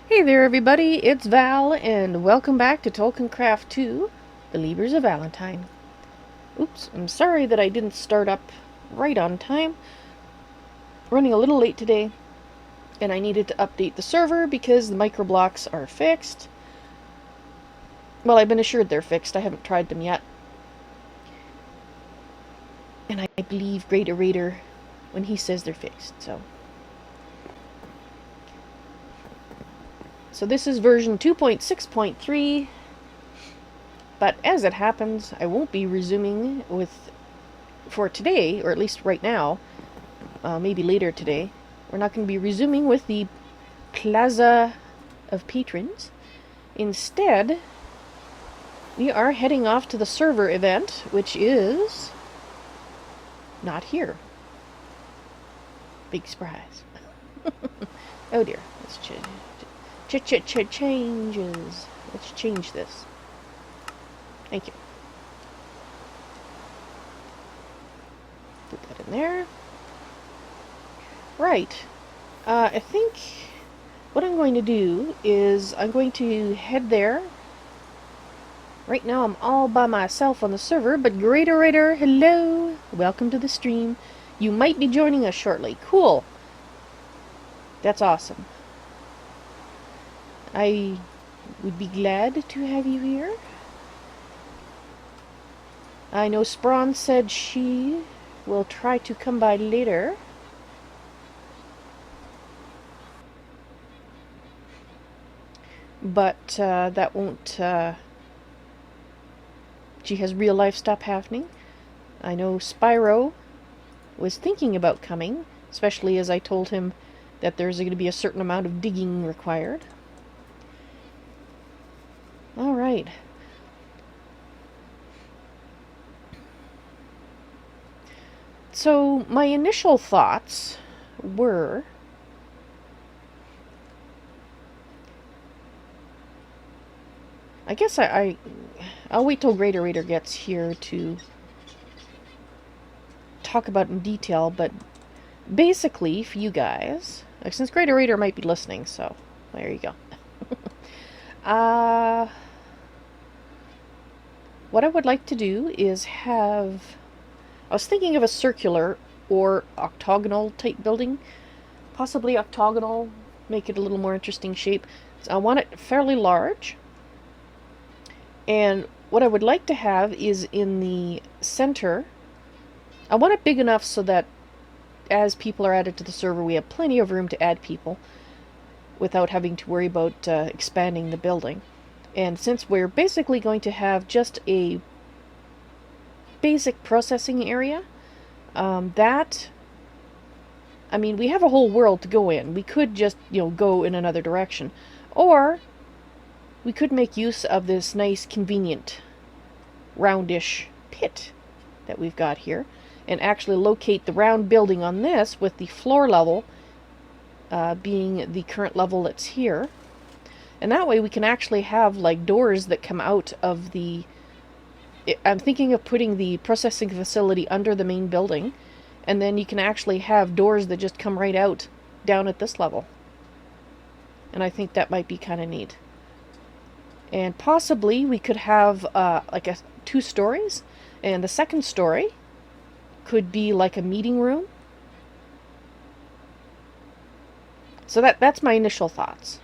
Hey there everybody, it's Val, and welcome back to Tolkiencraft II, Believers of Valentine. Oops, I'm sorry that I didn't start up right on time. Running a little late today, and I needed to update the server because the microblocks are fixed. Well, I've been assured they're fixed, I haven't tried them yet. And I believe GreatOrator when he says they're fixed, So this is version 2.6.3, but as it happens, I won't be resuming for today, or at least right now, maybe later today. We're not going to be resuming with the Plaza of Patrons. Instead, we are heading off to the server event, which is not here. Big surprise. Oh dear, let's changes. Let's change this. Thank you. Put that in there. Right. I think what I'm going to do is I'm going to head there. Right now I'm all by myself on the server, but GreatOrator, hello! Welcome to the stream. You might be joining us shortly. Cool. That's awesome. I would be glad to have you here. I know Sprawn said she will try to come by later. But that won't... she has real life stuff happening. I know Spyro was thinking about coming, especially as I told him that there's going to be a certain amount of digging required. Alright. So, my initial thoughts were... I guess I'll wait till GreatOrator gets here to talk about in detail, but basically, for you guys, since GreatOrator might be listening, so there you go. What I would like to do is have... I was thinking of a circular or octagonal type building. Possibly octagonal, make it a little more interesting shape. So I want it fairly large. And what I would like to have is in the center, I want it big enough so that as people are added to the server, we have plenty of room to add people without having to worry about expanding the building. And since we're basically going to have just a basic processing area, I mean, we have a whole world to go in. We could just, go in another direction. Or we could make use of this nice, convenient, roundish pit that we've got here, and actually locate the round building on this with the floor level being the current level that's here. And that way we can actually have, like, doors that come out of the... I'm thinking of putting the processing facility under the main building, and then you can actually have doors that just come right out down at this level. And I think that might be kind of neat. And possibly we could have like 2 stories, and the second story could be like a meeting room. So that's my initial thoughts.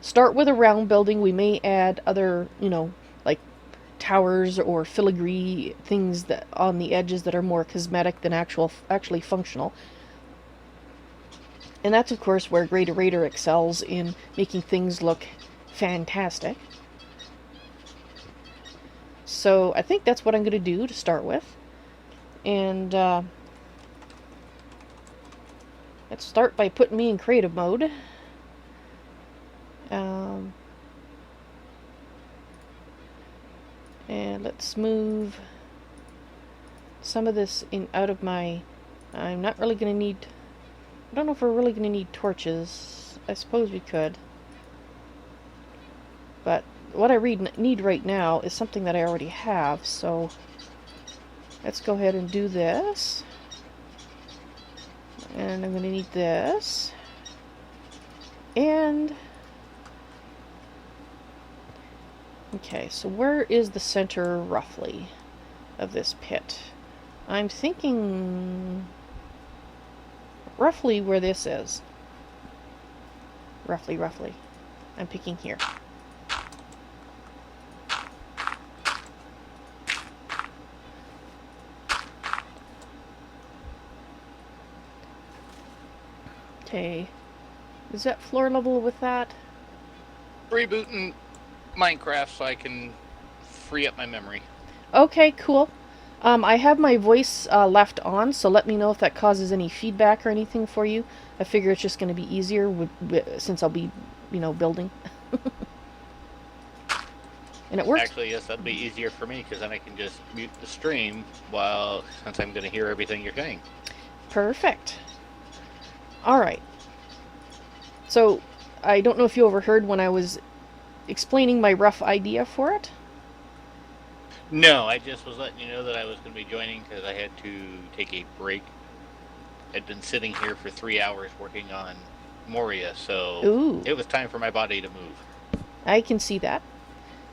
Start with a round building. We may add other, like towers or filigree things that on the edges that are more cosmetic than actually functional. And that's of course where GreatOrator excels in making things look fantastic. So I think that's what I'm going to do to start with. And let's start by putting me in creative mode. And let's move some of this out of my... I'm not really going to need... I don't know if we're really going to need torches. I suppose we could. But what I need right now is something that I already have, so let's go ahead and do this. And I'm going to need this. And Okay, so where is the center, roughly, of this pit? I'm thinking roughly where this is. Roughly. I'm picking here. Okay. Is that floor level with that? Rebooting Minecraft so I can free up my memory. Okay, cool. I have my voice left on, so let me know if that causes any feedback or anything for you. I figure it's just going to be easier since I'll be, building. And it works. Actually, yes, that'd be easier for me because then I can just mute the stream since I'm going to hear everything you're saying. Perfect. All right. So, I don't know if you overheard when I was explaining my rough idea for it. No, I just was letting you know that I was going to be joining because I had to take a break. I'd been sitting here for 3 hours working on Moria, so Ooh, it was time for my body to move. I can see that.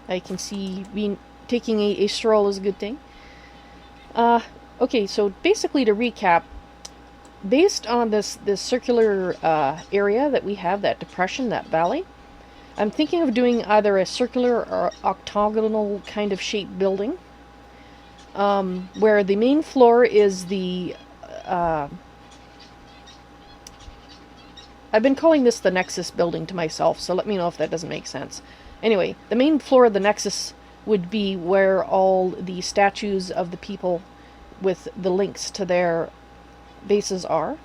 I can see taking a stroll is a good thing. Uh, okay, so basically to recap, based on this circular area that we have, that depression, that valley, I'm thinking of doing either a circular or octagonal kind of shaped building, where the main floor is the. I've been calling this the Nexus building to myself, so let me know if that doesn't make sense. Anyway, the main floor of the Nexus would be where all the statues of the people with the links to their bases are.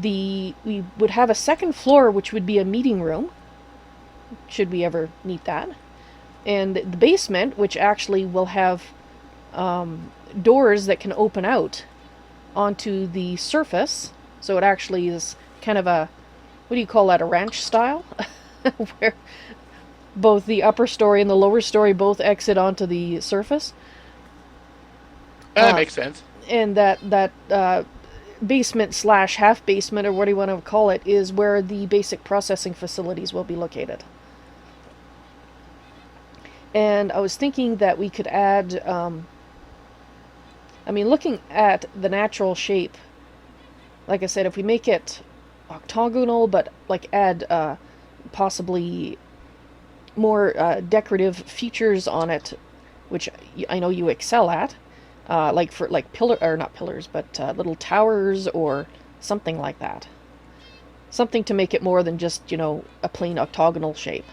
We would have a second floor, which would be a meeting room, should we ever need that. And the basement, which actually will have doors that can open out onto the surface. So it actually is kind of a, what do you call that, a ranch style? Where both the upper story and the lower story both exit onto the surface. That makes sense. And that basement slash half basement, or what do you want to call it, is where the basic processing facilities will be located. And I was thinking that we could add, looking at the natural shape, like I said, if we make it octagonal, but like add possibly more decorative features on it, which I know you excel at, like for like not pillars, but little towers or something like that. Something to make it more than just a plain octagonal shape.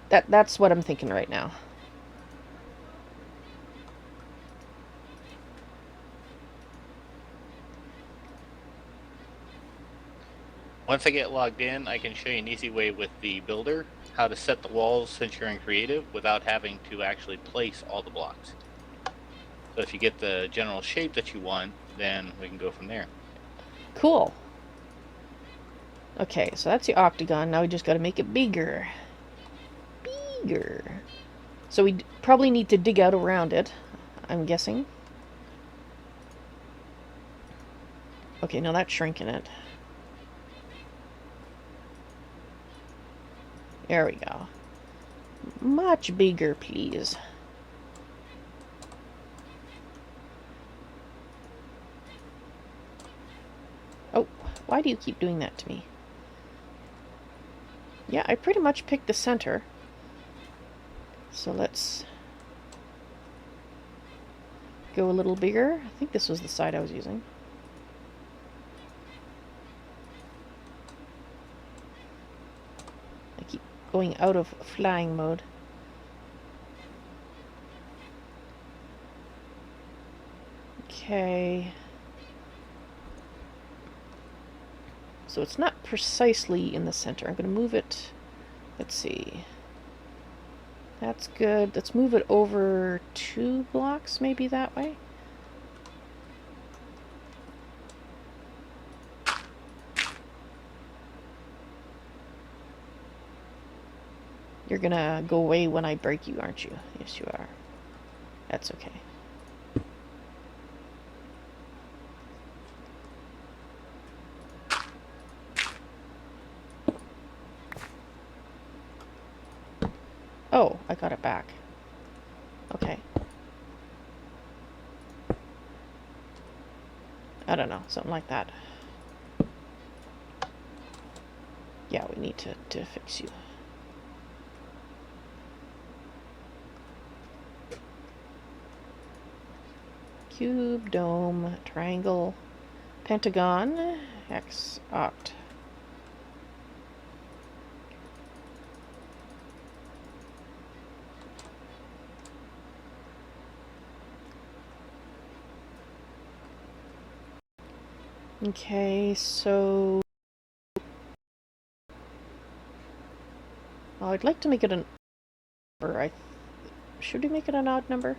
That's what I'm thinking right now. Once I get logged in, I can show you an easy way with the builder how to set the walls since you're in creative without having to actually place all the blocks. So if you get the general shape that you want, then we can go from there. Cool. Okay, so that's the octagon. Now we just got to make it bigger. Bigger. So we probably need to dig out around it, I'm guessing. Okay, now that's shrinking it. There we go. Much bigger, please. Oh, why do you keep doing that to me? Yeah, I pretty much picked the center. So let's go a little bigger. I think this was the side I was using. I keep going out of flying mode. Okay. So it's not precisely in the center. I'm going to move it. Let's see. That's good. Let's move it over 2 blocks, maybe that way. You're gonna go away when I break you, aren't you? Yes, you are. That's okay. Oh, I got it back. Okay. I don't know, something like that. Yeah, we need to fix you. Cube, dome, triangle, pentagon, hex, oct. Okay, so I'd like to make it an number. Should we make it an odd number?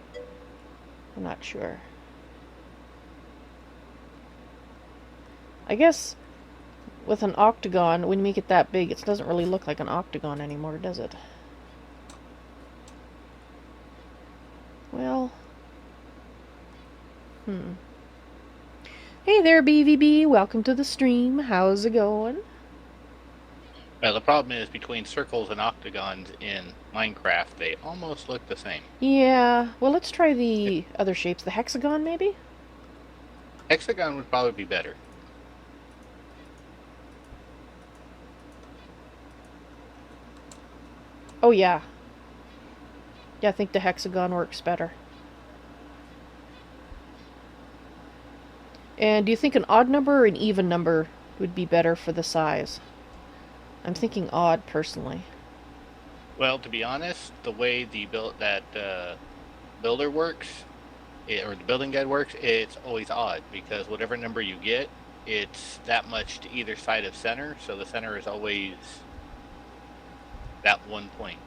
I'm not sure. I guess with an octagon, when you make it that big, it doesn't really look like an octagon anymore, does it? Well, Hey there, BVB. Welcome to the stream. How's it going? Well, the problem is between circles and octagons in Minecraft, they almost look the same. Yeah, well, let's try the other shapes. The hexagon, maybe? Hexagon would probably be better. Oh, yeah. Yeah, I think the hexagon works better. And do you think an odd number or an even number would be better for the size? I'm thinking odd, personally. Well, to be honest, the way the builder works, or the building guide works, it's always odd, because whatever number you get, it's that much to either side of center, so the center is always that 1 point.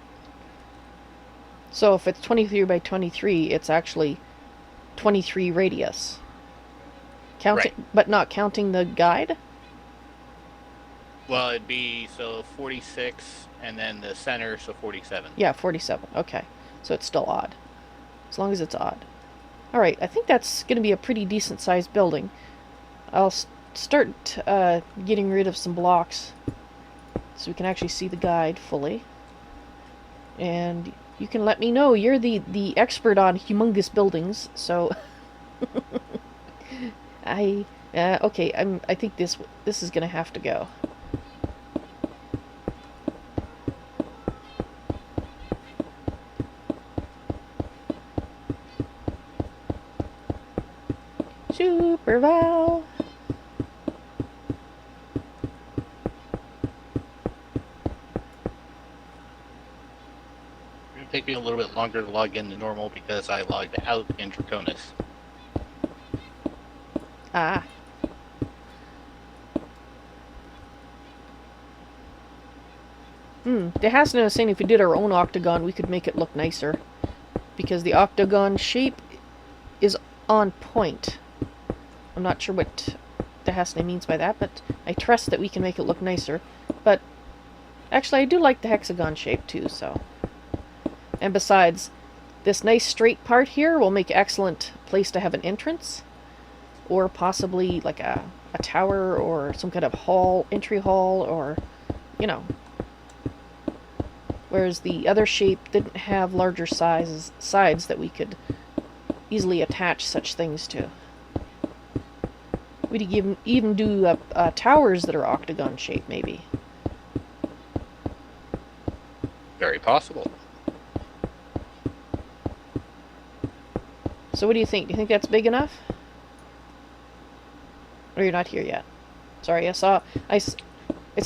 So if it's 23 by 23, it's actually 23 radius. Counting, right. But not counting the guide? Well, it'd be, so 46, and then the center, so 47. Yeah, 47. Okay. So it's still odd. As long as it's odd. Alright, I think that's going to be a pretty decent sized building. I'll start getting rid of some blocks so we can actually see the guide fully. And you can let me know. You're the expert on humongous buildings, so... okay, I think this is gonna have to go. Super Val. It'll take me a little bit longer to log in than normal because I logged out in Draconis. Ah. The Hasna is saying if we did our own octagon, we could make it look nicer. Because the octagon shape is on point. I'm not sure what the Hasna means by that, but I trust that we can make it look nicer. But, actually, I do like the hexagon shape, too, so... And besides, this nice straight part here will make an excellent place to have an entrance. Or possibly, like, a tower, or some kind of hall, entry hall, or, you know... Whereas the other shape didn't have larger sides that we could easily attach such things to. We could even do towers that are octagon shaped, maybe. Very possible. So what do you think? Do you think that's big enough? Or you're not here yet? Sorry, I saw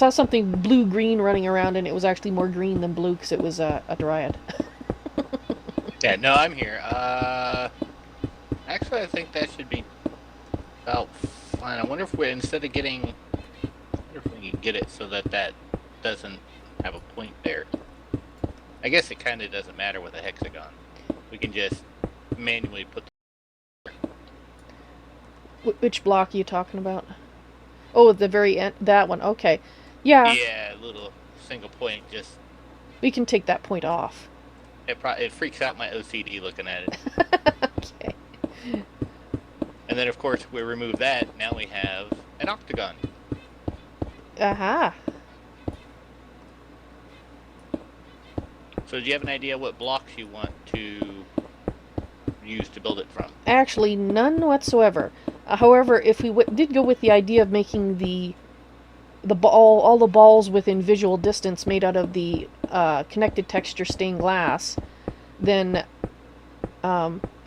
something blue-green running around, and it was actually more green than blue because it was a dryad. Yeah, no, I'm here. Actually, I think that should be about fine. I wonder if we, instead of getting... I wonder if we can get it so that that doesn't have a point there. I guess it kind of doesn't matter with a hexagon. We can just manually put the... Which block are you talking about? Oh, at the very end? That one, okay. Yeah. Yeah, a little single point, just... We can take that point off. It freaks out my OCD looking at it. Okay. And then, of course, we remove that, now we have an octagon. Aha. So do you have an idea what blocks you want to use to build it from? Actually, none whatsoever. However, if we did go with the idea of making all the balls within visual distance made out of the connected texture stained glass, then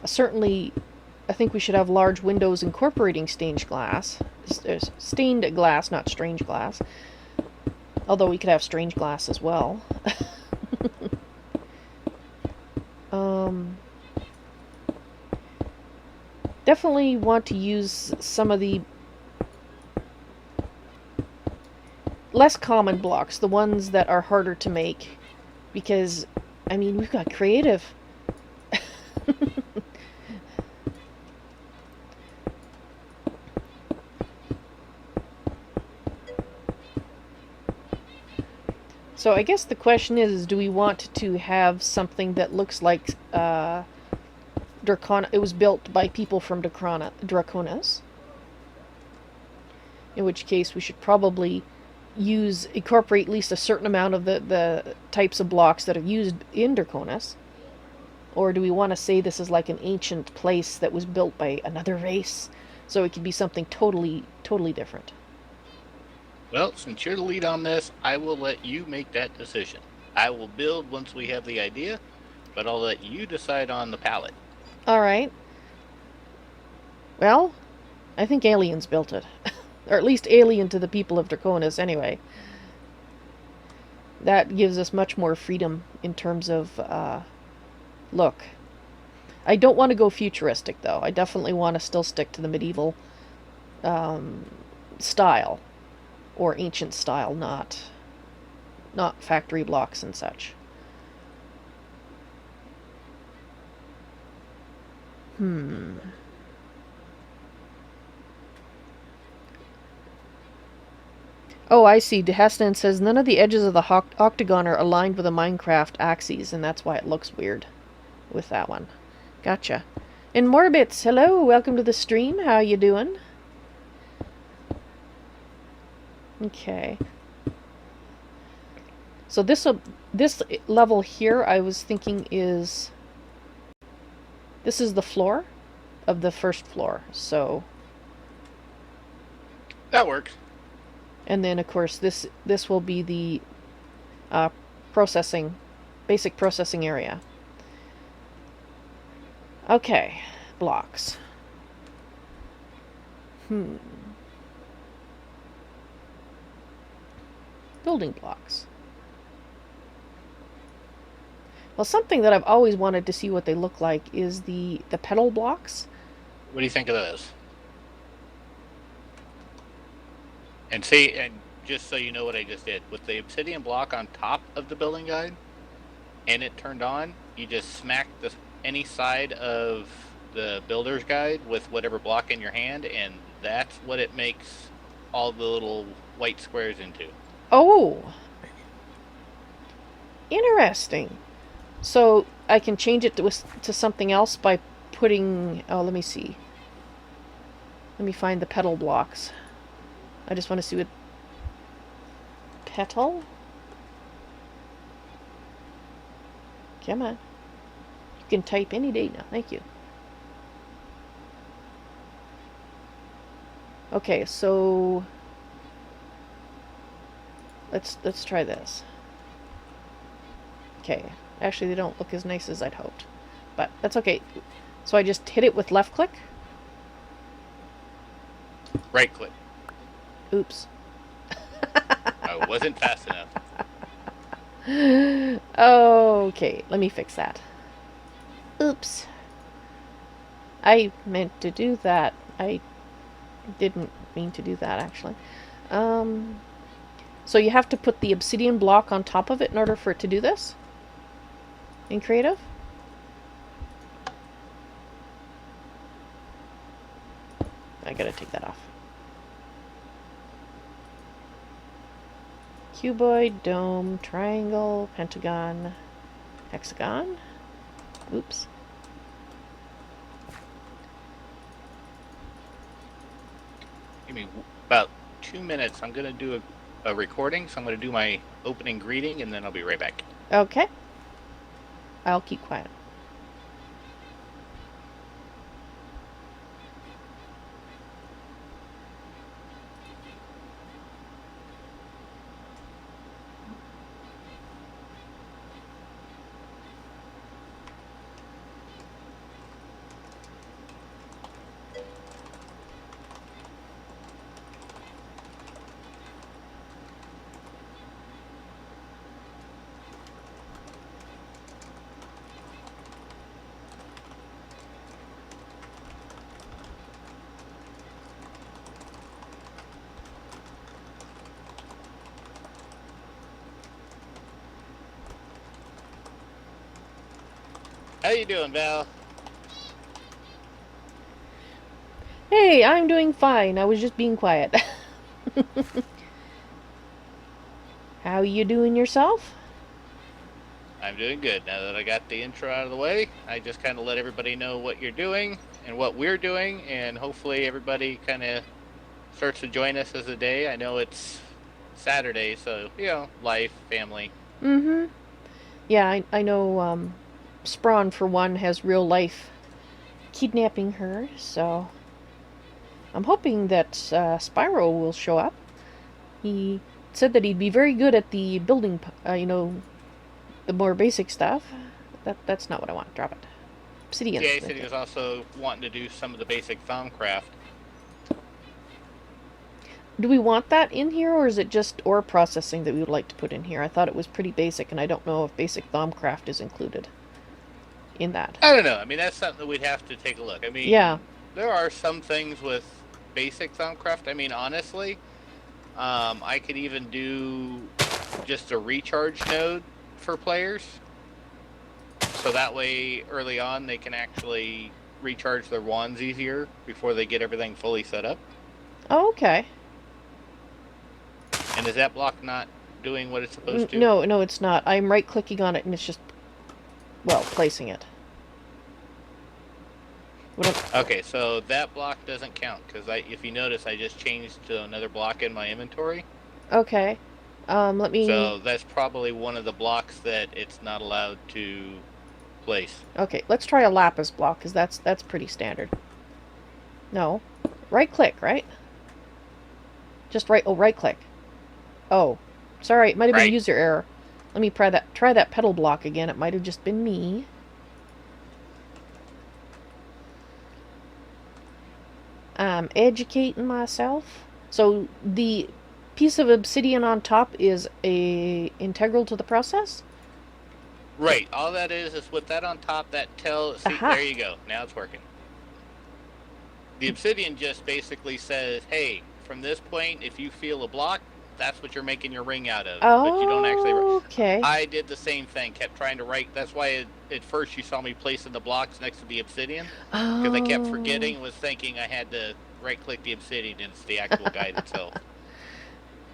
certainly I think we should have large windows incorporating stained glass. Stained glass, not strange glass. Although we could have strange glass as well. Definitely want to use some of the less common blocks, the ones that are harder to make, because, I mean, we've got creative. So I guess the question is, do we want to have something that looks like Dracona? It was built by people from Draconas. In which case we should probably incorporate at least a certain amount of the types of blocks that are used in Draconas. Or do we want to say this is like an ancient place that was built by another race? So it could be something totally different. Well, since you're the lead on this, I will let you make that decision. I will build once we have the idea, but I'll let you decide on the palette. Alright. Well, I think aliens built it. Or at least alien to the people of Draconis, anyway. That gives us much more freedom in terms of look. I don't want to go futuristic, though. I definitely want to still stick to the medieval style. Or ancient style, not factory blocks and such. Oh, I see. DeHeston says none of the edges of the octagon are aligned with the Minecraft axes, and that's why it looks weird with that one. Gotcha. And Morbits, hello, welcome to the stream. How you doing? Okay. So this level here, I was thinking this is the floor of the first floor. So that works. And then of course this will be the basic processing area. Okay, blocks. Building blocks. Well, something that I've always wanted to see what they look like is the petal blocks. What do you think of those? And just so you know what I just did, with the obsidian block on top of the building guide, and it turned on, you just smack any side of the builder's guide with whatever block in your hand, and that's what it makes all the little white squares into. Oh, interesting. So I can change it to something else by putting... Oh, let me see. Let me find the petal blocks. I just want to see what... Petal? Come on. You can type any day now. Thank you. Okay, so... Let's try this. Okay. Actually, they don't look as nice as I'd hoped. But that's okay. So I just hit it with left click? Right click. Oops. I wasn't fast enough. Okay, let me fix that. Oops. I meant to do that. I didn't mean to do that, actually. So you have to put the obsidian block on top of it in order for it to do this? In creative? I gotta take that off. Cuboid, dome, triangle, pentagon, hexagon. Oops. Give me about 2 minutes. I'm going to do a recording, so I'm going to do my opening greeting, and then I'll be right back. Okay. I'll keep quiet. How you doing, Val? Hey, I'm doing fine. I was just being quiet. How you doing yourself? I'm doing good. Now that I got the intro out of the way, I just kind of let everybody know what you're doing and what we're doing, and hopefully everybody kind of starts to join us as a day. I know it's Saturday, so, life, family. Mm-hmm. Yeah, I know, Sprawn, for one, has real life kidnapping her, so I'm hoping that Spyro will show up. He said that he'd be very good at the building, the more basic stuff. That's not what I want. Drop it. Obsidian. Yeah, he said he was also wanting to do some of the basic Thaumcraft. Do we want that in here, or is it just ore processing that we would like to put in here? I thought it was pretty basic, and I don't know if basic Thaumcraft is included in that. I don't know. I mean, that's something that we'd have to take a look. I mean, Yeah. There are some things with basic Thaumcraft. I mean, honestly, I could even do just a recharge node for players. So that way, early on, they can actually recharge their wands easier before they get everything fully set up. Oh, okay. And is that block not doing what it's supposed to? No, it's not. I'm right-clicking on it, and it's just, well, placing it. Okay, so that block doesn't count, because if you notice, I just changed to another block in my inventory. Okay. Let me... So that's probably one of the blocks that it's not allowed to place. Okay, let's try a lapis block, because that's pretty standard. No. Right-click, right? Just right-click. Oh. Sorry, it might have been user error. Let me try that pedal block again. It might have just been me. I'm educating myself. So the piece of obsidian on top is integral to the process? Right. All that is with that on top, that tells... See, there you go. Now it's working. The obsidian just basically says, hey, from this point, if you feel a block, that's what you're making your ring out of. Oh, but you don't actually... Okay. I did the same thing. Kept trying to write... That's why at first you saw me placing the blocks next to the obsidian. Because I kept forgetting and was thinking I had to right-click the obsidian, and it's the actual guide itself.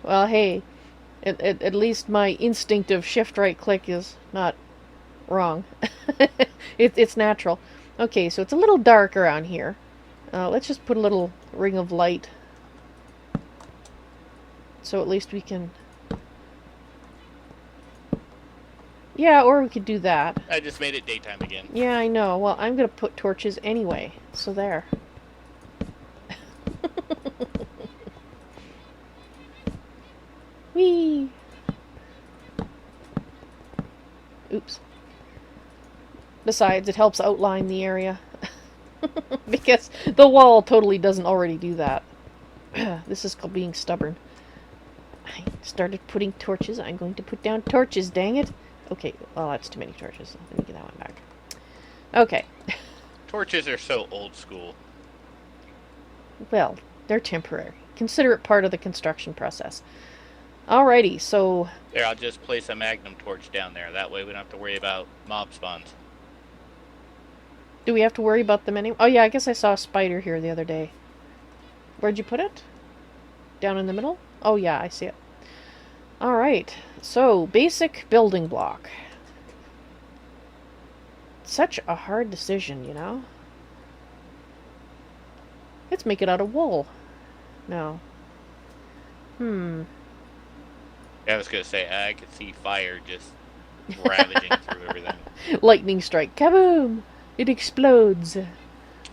Well, hey, at least my instinctive shift right-click is not wrong. It's natural. Okay, so it's a little dark around here. Let's just put a little ring of light. So at least we can... Yeah, or we could do that. I just made it daytime again. Yeah, I know. Well, I'm going to put torches anyway. So there. Whee! Oops. Besides, it helps outline the area. Because the wall totally doesn't already do that. This is called being stubborn. I started putting torches. I'm going to put down torches, dang it. Okay, well, that's too many torches. Let me get that one back. Okay. Torches are so old school. Well, they're temporary. Consider it part of the construction process. Alrighty, so... There, I'll just place a magnum torch down there. That way we don't have to worry about mob spawns. Do we have to worry about them anyway? Oh yeah, I guess I saw a spider here the other day. Where'd you put it? Down in the middle? Oh yeah, I see it. Alright, so basic building block. Such a hard decision, you know? Let's make it out of wool. No. I was going to say, I could see fire just ravaging through everything. Lightning strike. Kaboom! It explodes.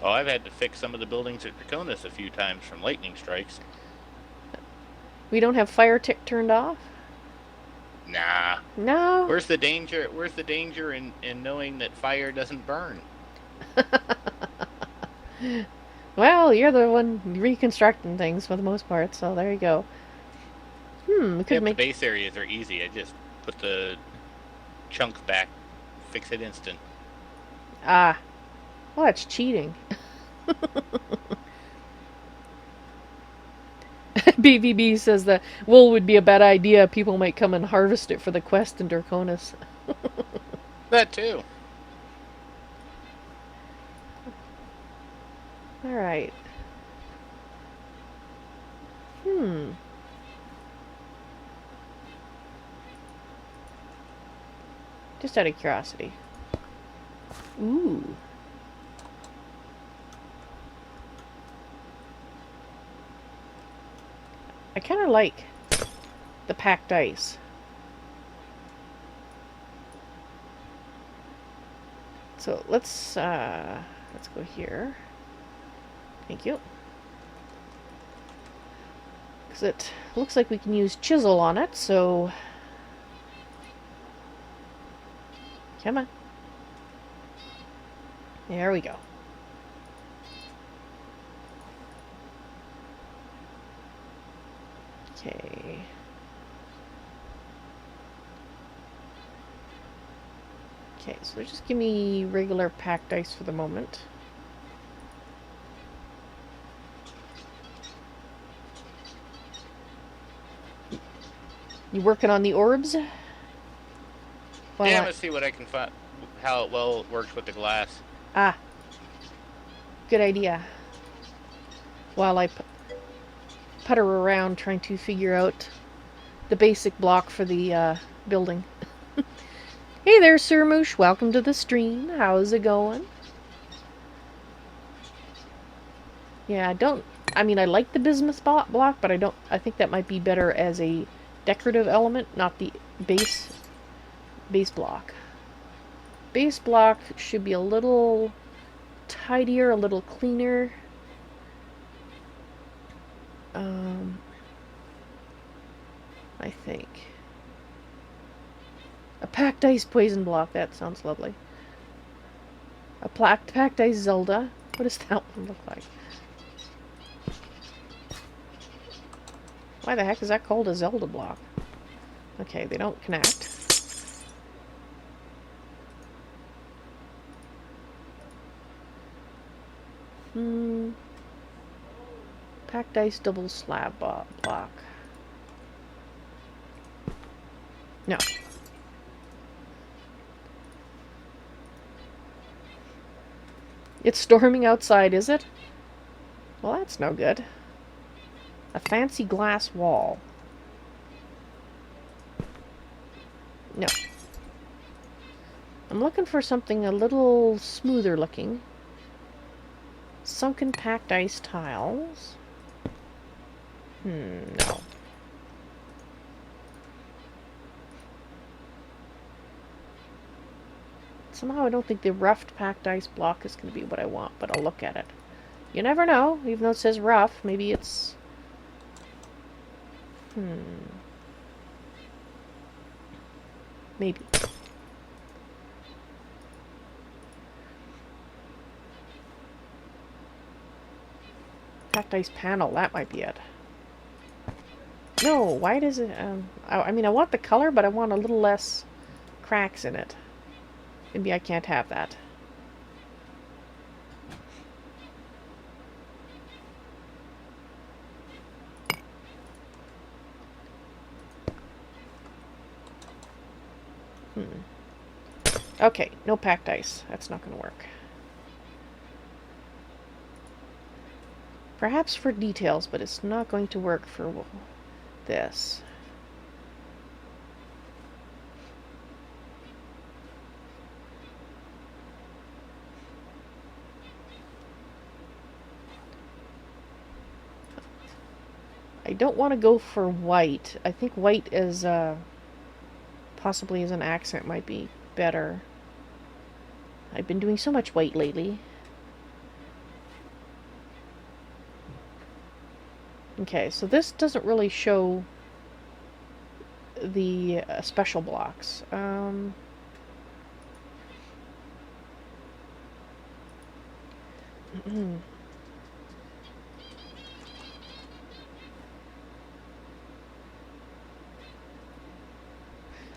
Oh, I've had to fix some of the buildings at Draconis a few times from lightning strikes. We don't have fire tick turned off? Nah. No. Where's the danger? Where's the danger in knowing that fire doesn't burn? Well, you're the one reconstructing things for the most part, so there you go. We could Yep, make... the base areas are easy. I just put the chunks back, fix it instant. Ah. Well, that's cheating. BVB says that wool would be a bad idea. People might come and harvest it for the quest in Draconis. That too. Alright. Just out of curiosity. Ooh. I kind of like the packed ice. So let's go here. Thank you. Because it looks like we can use chisel on it, so... Come on. There we go. Okay. Okay, so just give me regular packed ice for the moment. You working on the orbs? Well, yeah, I'm gonna see what I can find. How it works with the glass. Ah. Good idea. While I putter around trying to figure out the basic block for the building. Hey there, Sir Moosh. Welcome to the stream. How's it going? Yeah, I mean, I like the bismuth block, but I think that might be better as a decorative element, not the base block. Base block should be a little tidier, a little cleaner. I think. A packed ice poison block, that sounds lovely. A packed ice Zelda. What does that one look like? Why the heck is that called a Zelda block? Okay, they don't connect. Packed ice double slab block. No. It's storming outside, is it? Well, that's no good. A fancy glass wall. No. I'm looking for something a little smoother looking. Sunken packed ice tiles. No. Somehow I don't think the roughed packed ice block is going to be what I want, but I'll look at it. You never know, even though it says rough, maybe it's... Maybe. Packed ice panel, that might be it. No, why does it... I mean, I want the color, but I want a little less cracks in it. Maybe I can't have that. Okay, no packed ice. That's not going to work. Perhaps for details, but it's not going to work for this. I don't want to go for white. I think white is, Possibly as an accent might be better. I've been doing so much white lately. Okay, so this doesn't really show the special blocks.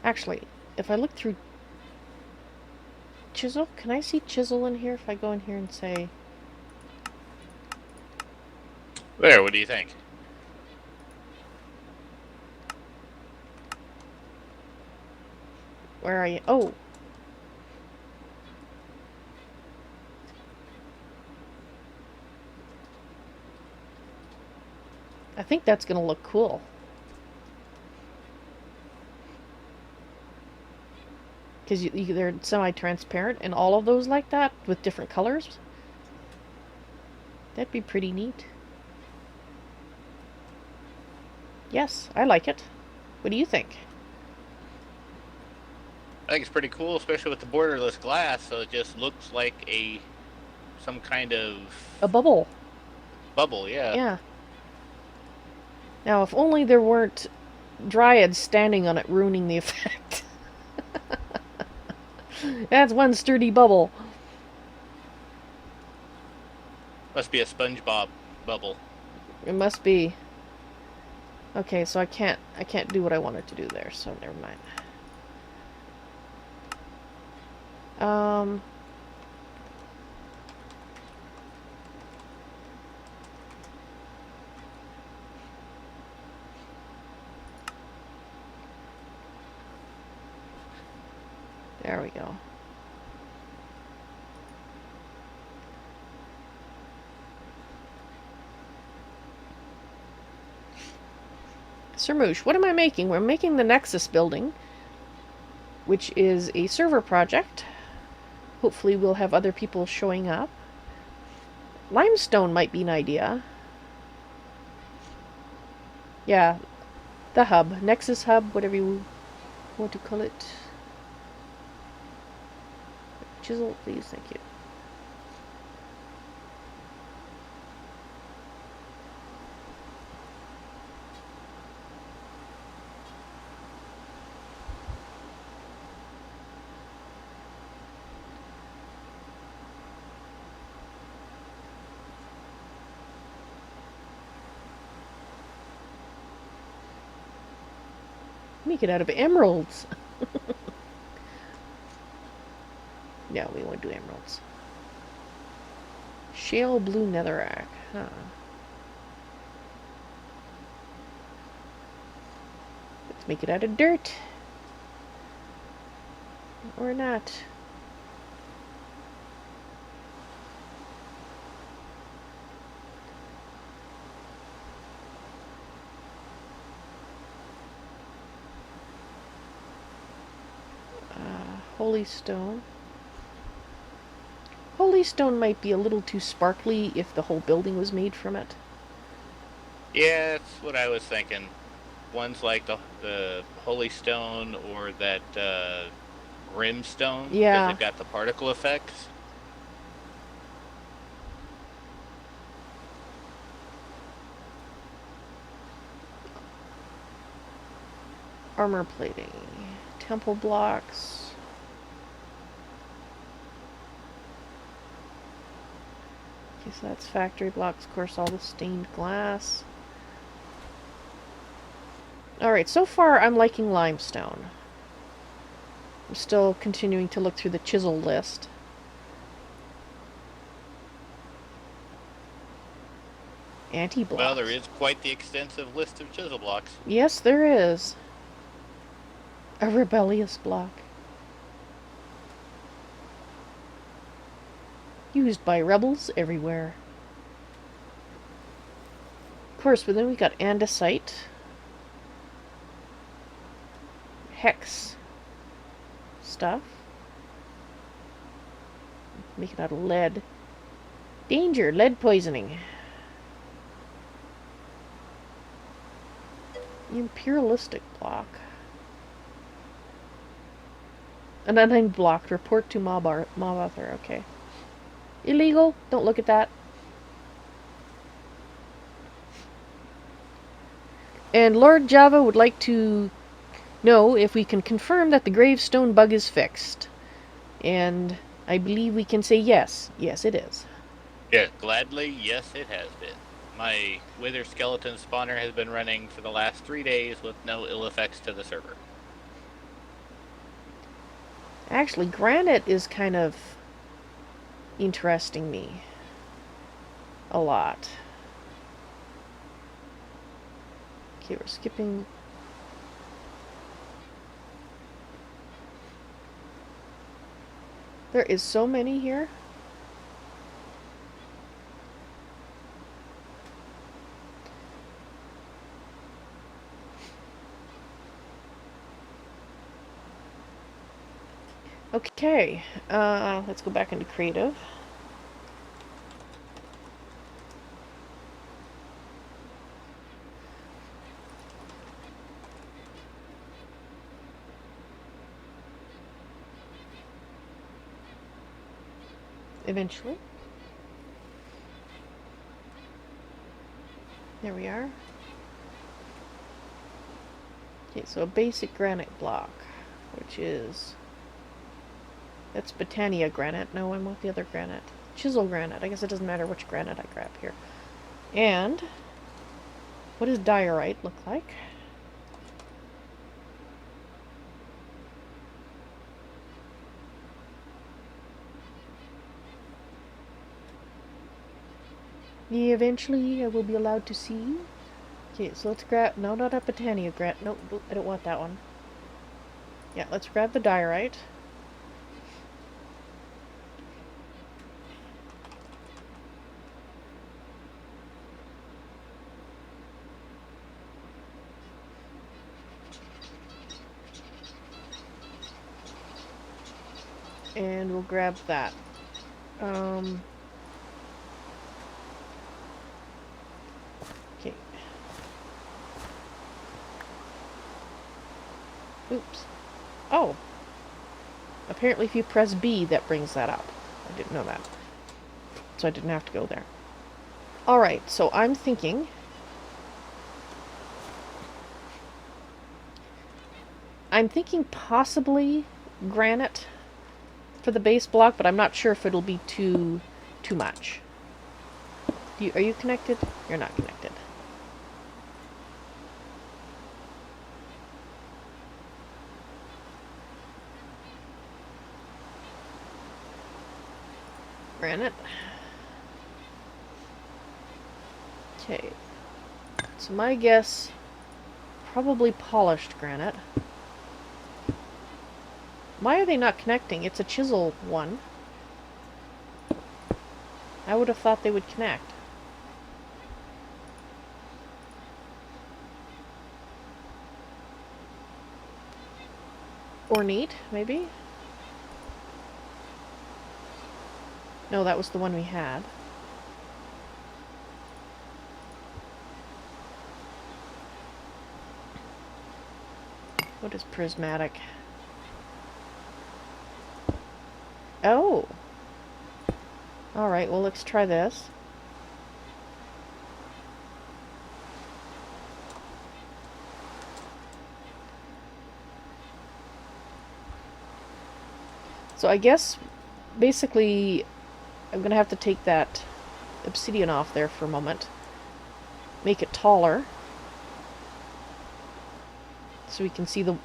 Actually, if I look through chisel, can I see chisel in here if I go in here and say... There, what do you think? Where are you? Oh! I think that's going to look cool. Because they're semi-transparent and all of those like that with different colors. That'd be pretty neat. Yes, I like it. What do you think? I think it's pretty cool, especially with the borderless glass, so it just looks like some kind of... A bubble. Bubble, yeah. Yeah. Now, if only there weren't dryads standing on it ruining the effect. That's one sturdy bubble. Must be a SpongeBob bubble. It must be. Okay, so I can't do what I wanted to do there, so never mind. There we go. Sir Moosh, what am I making? We're making the Nexus building, which is a server project. Hopefully we'll have other people showing up. Limestone might be an idea. Yeah, the hub. Nexus hub, whatever you want to call it. Chisel, please, thank you. Make it out of emeralds. No, we won't do emeralds. Shale blue netherrack. Huh. Let's make it out of dirt. Or not. Holy stone. Holy stone might be a little too sparkly if the whole building was made from it. Yeah, that's what I was thinking. One's like the holy stone or that brimstone. Yeah. Because they've got the particle effects. Armor plating. Temple blocks. Okay, so that's factory blocks. Of course, all the stained glass. Alright, so far I'm liking limestone. I'm still continuing to look through the chisel list. Anti-blocks. Well, there is quite the extensive list of chisel blocks. Yes, there is. A rebellious block. Used by rebels everywhere. Of course, but then we got andesite. Hex stuff. Make it out of lead. Danger, lead poisoning. Imperialistic block. An unnamed block. Report to mob author. Okay. Illegal. Don't look at that. And Lord Java would like to know if we can confirm that the gravestone bug is fixed. And I believe we can say yes. Yes, it is. Yeah, gladly, yes, it has been. My Wither Skeleton spawner has been running for the last 3 days with no ill effects to the server. Actually, granite is kind of interesting me a lot. Okay, we're skipping. There is so many here. Okay, let's go back into creative. Eventually. There we are. Okay, so a basic granite block, which is... That's Botania granite. No, I want the other granite. Chisel granite. I guess it doesn't matter which granite I grab here. And what does diorite look like? Yeah, eventually I will be allowed to see. Okay, so let's grab... No, not a Botania granite. No, I don't want that one. Yeah, let's grab the diorite. And we'll grab that. Okay. Oops. Oh. Apparently if you press B, that brings that up. I didn't know that. So I didn't have to go there. Alright, so I'm thinking... possibly granite for the base block, but I'm not sure if it'll be too much. Are you connected? You're not connected. Granite. Okay. So my guess, probably polished granite. Why are they not connecting? It's a chisel one. I would have thought they would connect. Ornate, maybe? No, that was the one we had. What is prismatic? Oh! Alright, well let's try this. So I guess, basically, I'm gonna have to take that obsidian off there for a moment. Make it taller. So we can see the...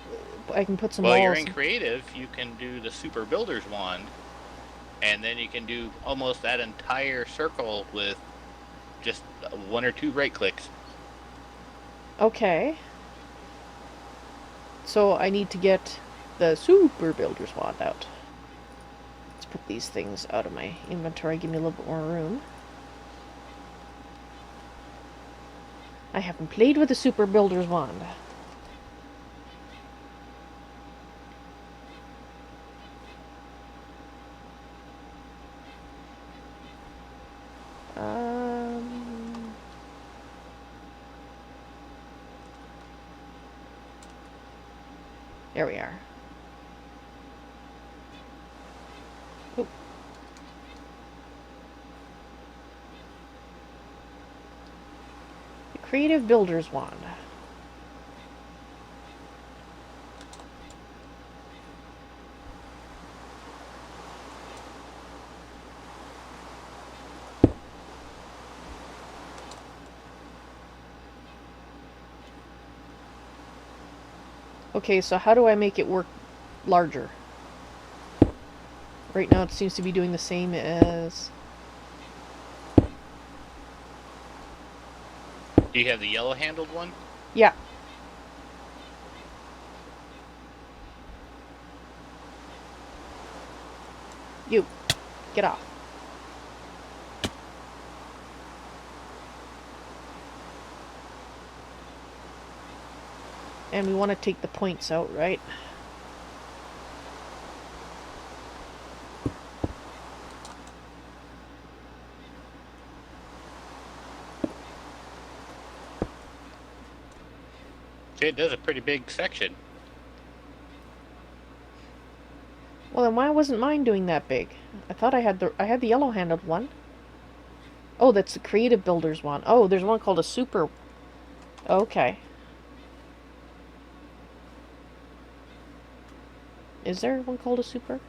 I can put some While walls. you're in creative, you can do the Super Builder's Wand, and then you can do almost that entire circle with just 1 or 2 right clicks. Okay. So I need to get the Super Builder's Wand out. Let's put these things out of my inventory, give me a little bit more room. I haven't played with the Super Builder's Wand. There we are. creative builder's wand. Okay, so how do I make it work larger? Right now it seems to be doing the same as... Do you have the yellow handled one? Yeah. You. Get off. And we want to take the points out, right? See, it does a pretty big section. Well, then why wasn't mine doing that big? I thought I had the yellow-handled one. Oh, that's the creative builder's one. Oh, there's one called a super. Okay. Is there one called a super?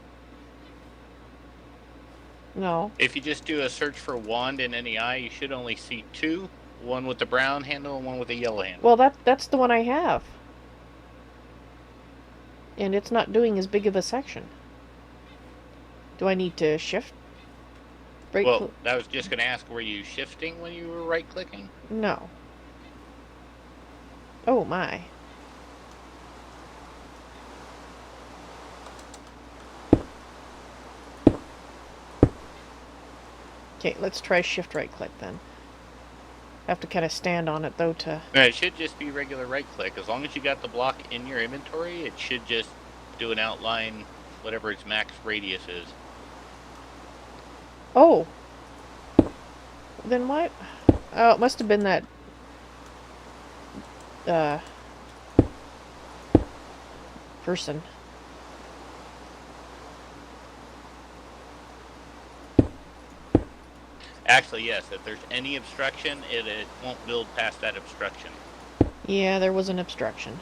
No. If you just do a search for wand in NEI, you should only see two. One with the brown handle and one with the yellow handle. Well, that's the one I have. And it's not doing as big of a section. Do I need to shift? Well, I was just going to ask, were you shifting when you were right-clicking? No. Oh, my. Okay, let's try shift right-click then. I have to kind of stand on it, though, to... No, it should just be regular right-click. As long as you got the block in your inventory, it should just do an outline, whatever its max radius is. Oh. Then why... Oh, it must have been that... person. Actually, yes, if there's any obstruction, it won't build past that obstruction. Yeah, there was an obstruction.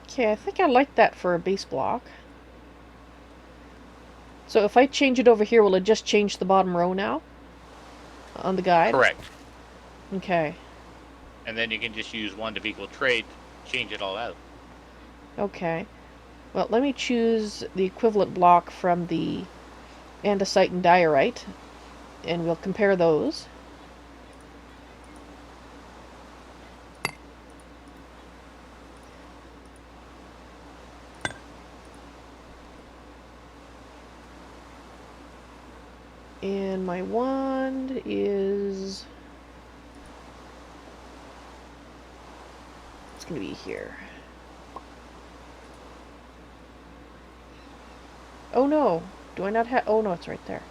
Okay, I think I like that for a base block. So if I change it over here, will it just change the bottom row now? On the guide? Correct. Okay. And then you can just use wand of equal trade to change it all out. Okay. Well, let me choose the equivalent block from the andesite and diorite, and we'll compare those. And my wand is... It's going to be here. Oh no! Do I not have... Oh no, it's right there.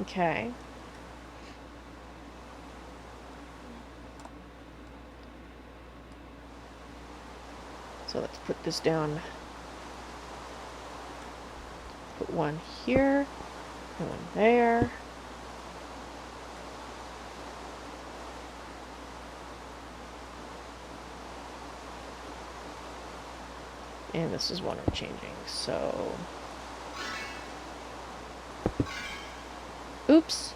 Okay. So let's put this down. Put one here, and one there. And this is one I'm changing, so... Oops!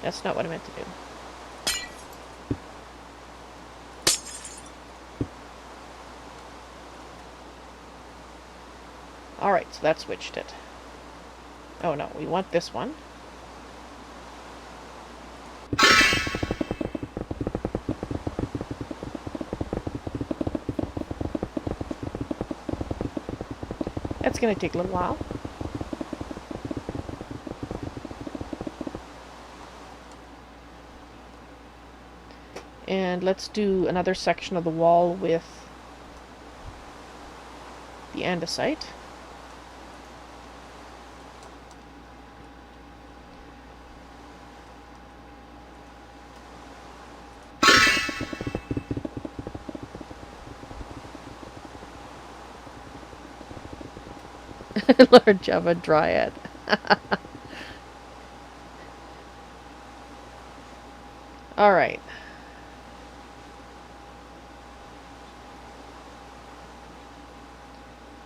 That's not what I meant to do. Alright, so that switched it. Oh no, we want this one. It's going to take a little while. And let's do another section of the wall with the andesite. Lord Java Dryad. Alright.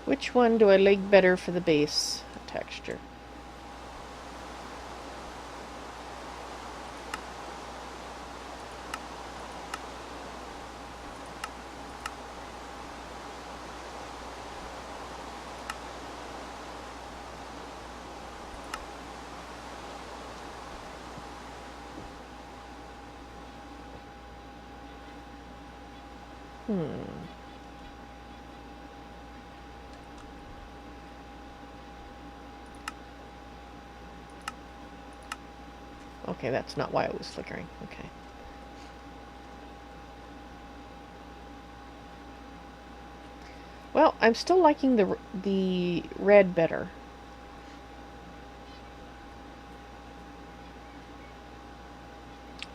Which one do I like better for the base texture? Okay, that's not why it was flickering. Okay. Well, I'm still liking the red better.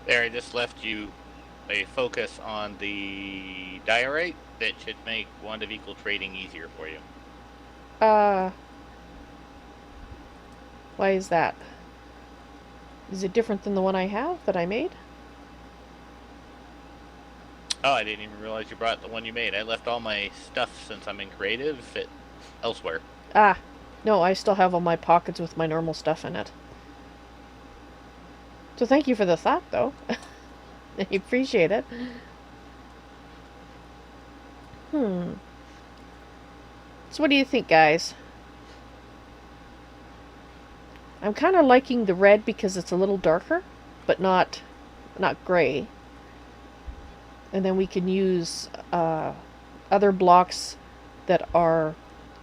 There, I just left you a focus on the diorite that should make wand of equal trading easier for you. Why is that? Is it different than the one I have that I made? Oh, I didn't even realize you brought the one you made. I left all my stuff, since I'm in creative, elsewhere. Ah, no, I still have all my pockets with my normal stuff in it. So thank you for the thought, though. I appreciate it. So what do you think, guys? I'm kind of liking the red because it's a little darker, but not gray. And then we can use other blocks that are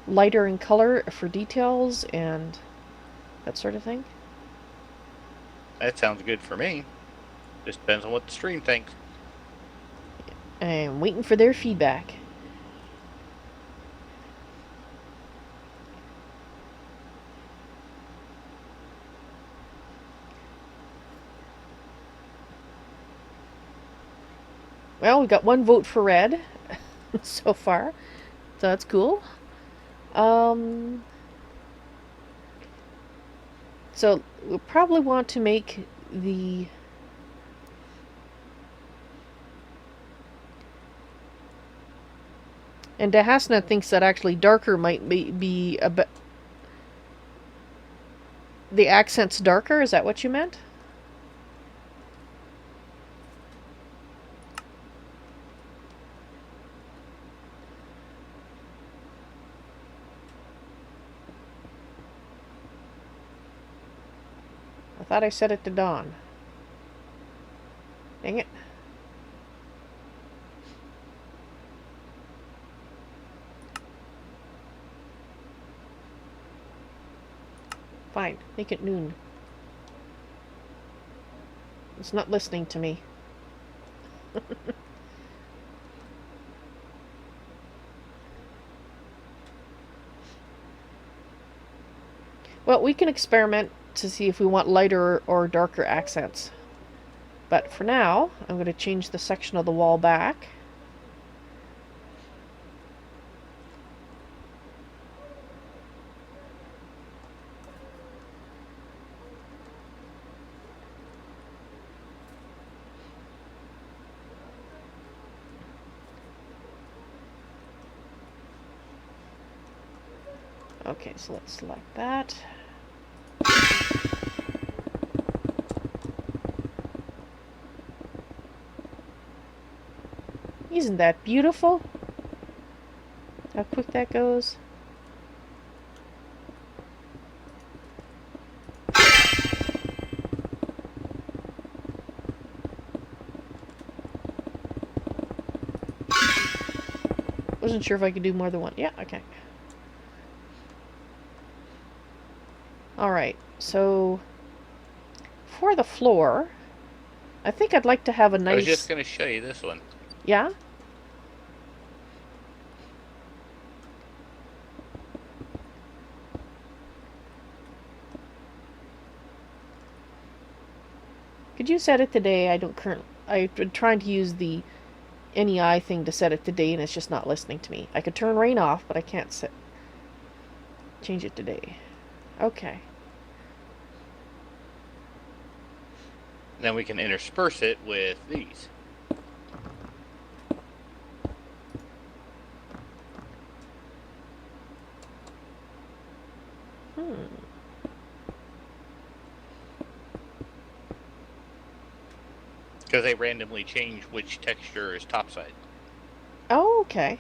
lighter in color for details and that sort of thing. That sounds good for me. Just depends on what the stream thinks. I'm waiting for their feedback. Well, we got one vote for red so far, so that's cool. So we'll probably want to make the and Dehasna thinks that actually darker might be a bit. The accent's darker. Is that what you meant? I thought I set it to dawn. Dang it. Fine, make it noon. It's not listening to me. Well, we can experiment to see if we want lighter or darker accents. But for now, I'm going to change the section of the wall back. Okay, so let's select that. Isn't that beautiful? How quick that goes. Wasn't sure if I could do more than one. Yeah, okay. Alright, so for the floor, I think I'd like to have a I was just nice... going to show you this one. Yeah? Could you set it today? I've been trying to use the NEI thing to set it today, and it's just not listening to me. I could turn rain off, but I can't change it today. Okay. And then we can intersperse it with these. Because they randomly change which texture is topside. Oh, okay.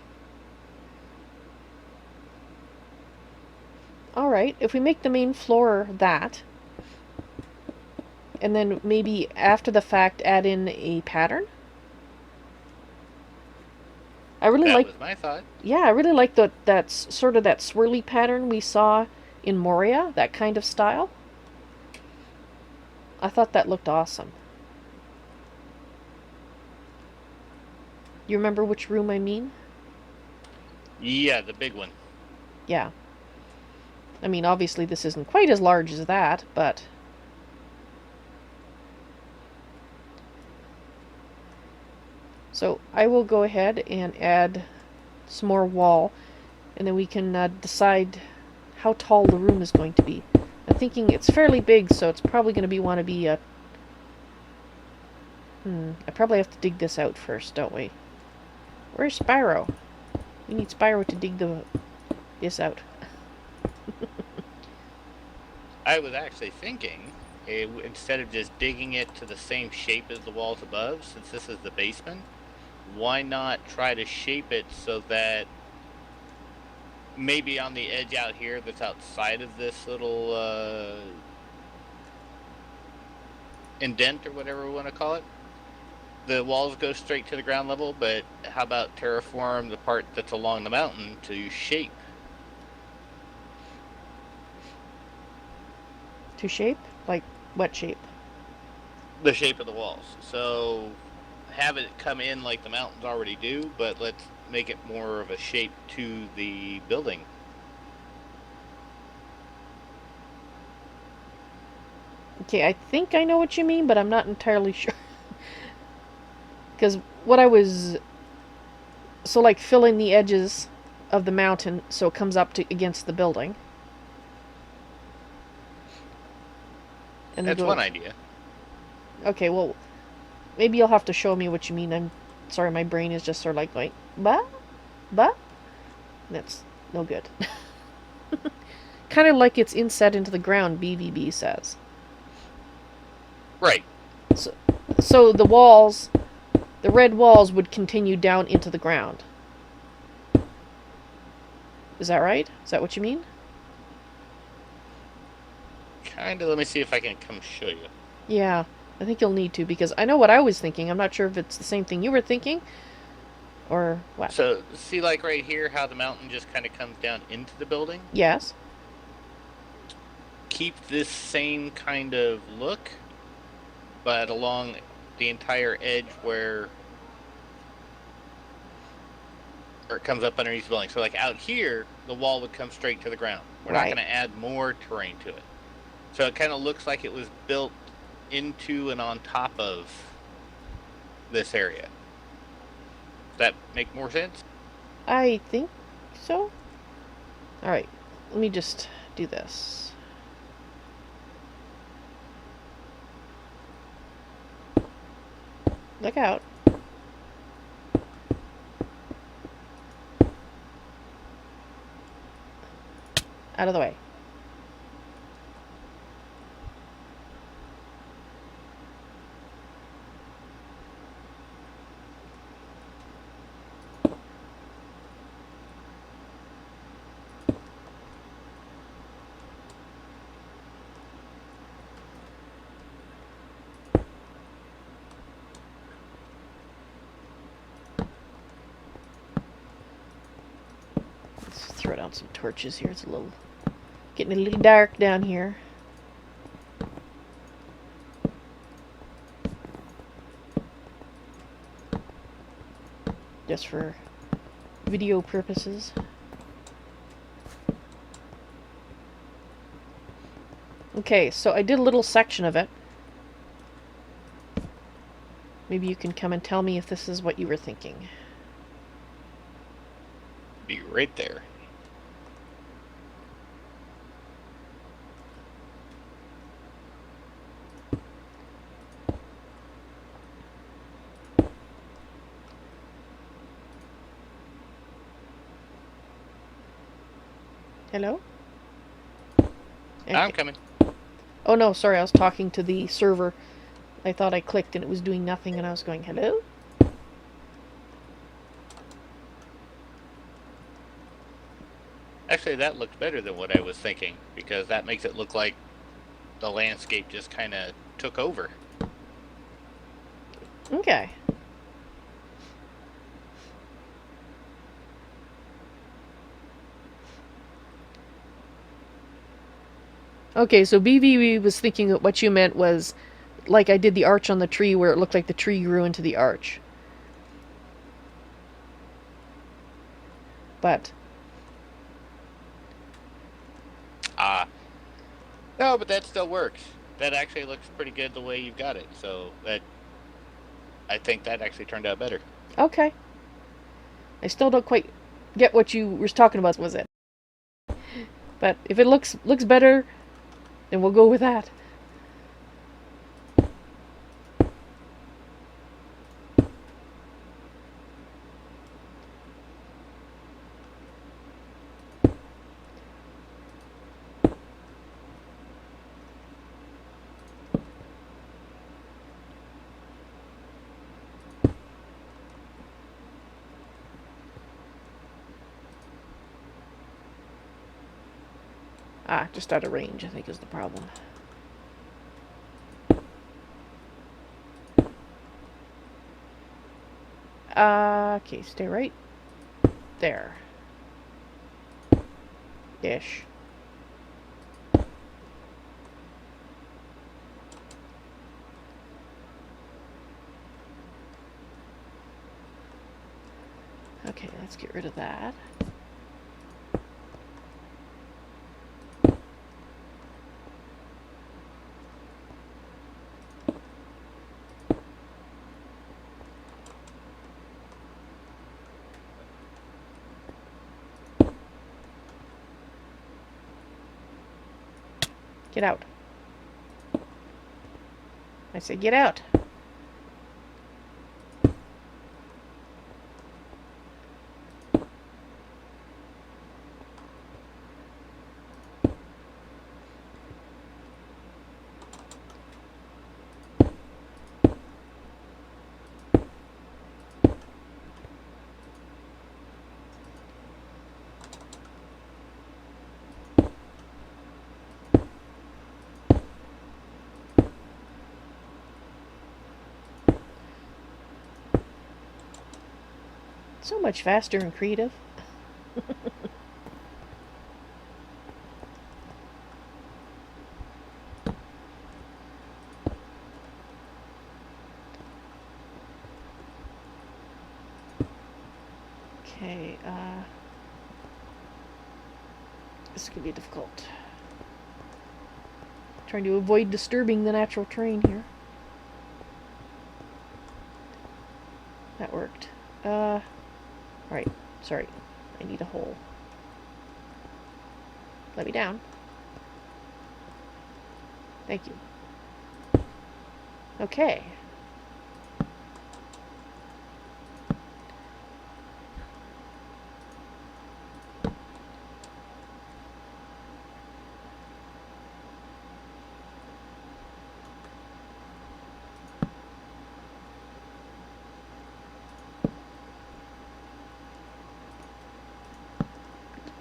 Alright, if we make the main floor that, and then maybe after the fact add in a pattern? I really That like... was my thought. Yeah, I really like that's sort of that swirly pattern we saw in Moria, that kind of style. I thought that looked awesome. You remember which room I mean? Yeah, the big one. Yeah. I mean, obviously this isn't quite as large as that, but... So I will go ahead and add some more wall, and then we can decide how tall the room is going to be. I'm thinking it's fairly big, so it's probably going to want to be a... I probably have to dig this out first, don't we? Where's Spyro? We need Spyro to dig this out. I was actually thinking, instead of just digging it to the same shape as the walls above, since this is the basement, why not try to shape it so that maybe on the edge out here that's outside of this little indent or whatever we want to call it, the walls go straight to the ground level, but how about terraform the part that's along the mountain to shape? To shape? Like, what shape? The shape of the walls. So have it come in like the mountains already do, but let's make it more of a shape to the building. Okay, I think I know what you mean, but I'm not entirely sure. Because what I was... So, like, fill in the edges of the mountain so it comes up to against the building. And that's one idea. Okay, well, maybe you'll have to show me what you mean. I'm sorry, my brain is just sort of like, but? That's no good. Kind of like it's inset into the ground, BVB says. Right. So the walls, the red walls would continue down into the ground. Is that right? Is that what you mean? Kinda. Let me see if I can come show you. Yeah, I think you'll need to, because I know what I was thinking. I'm not sure if it's the same thing you were thinking, or what. So, see like right here how the mountain just kind of comes down into the building? Yes. Keep this same kind of look, but along the entire edge where it comes up underneath the building. So like out here, the wall would come straight to the ground. We're not going to add more terrain to it. So it kind of looks like it was built into and on top of this area. Does that make more sense? I think so. Alright, let me just do this. Look out. Out of the way. Let's throw down some torches here. It's a little Getting a little dark down here. Just for video purposes. Okay, so I did a little section of it. Maybe you can come and tell me if this is what you were thinking. Be right there. Hello? I'm coming. Oh no, sorry, I was talking to the server. I thought I clicked and it was doing nothing and I was going, hello? Actually, that looks better than what I was thinking, because that makes it look like the landscape just kind of took over. Okay. Okay, so BB was thinking that what you meant was like I did the arch on the tree where it looked like the tree grew into the arch. But No, but that still works. That actually looks pretty good the way you've got it. So I think that actually turned out better. okay. I still don't quite get what you were talking about, was it? But if it looks better, then we'll go with that. Ah, just out of range, I think is the problem. Okay, stay right there. Ish. Okay, let's get rid of that. Get out. I said get out. So much faster and creative. Okay, this is gonna be difficult. Trying to avoid disturbing the natural terrain here. That worked. Right, sorry. I need a hole. Let me down. Thank you. Okay.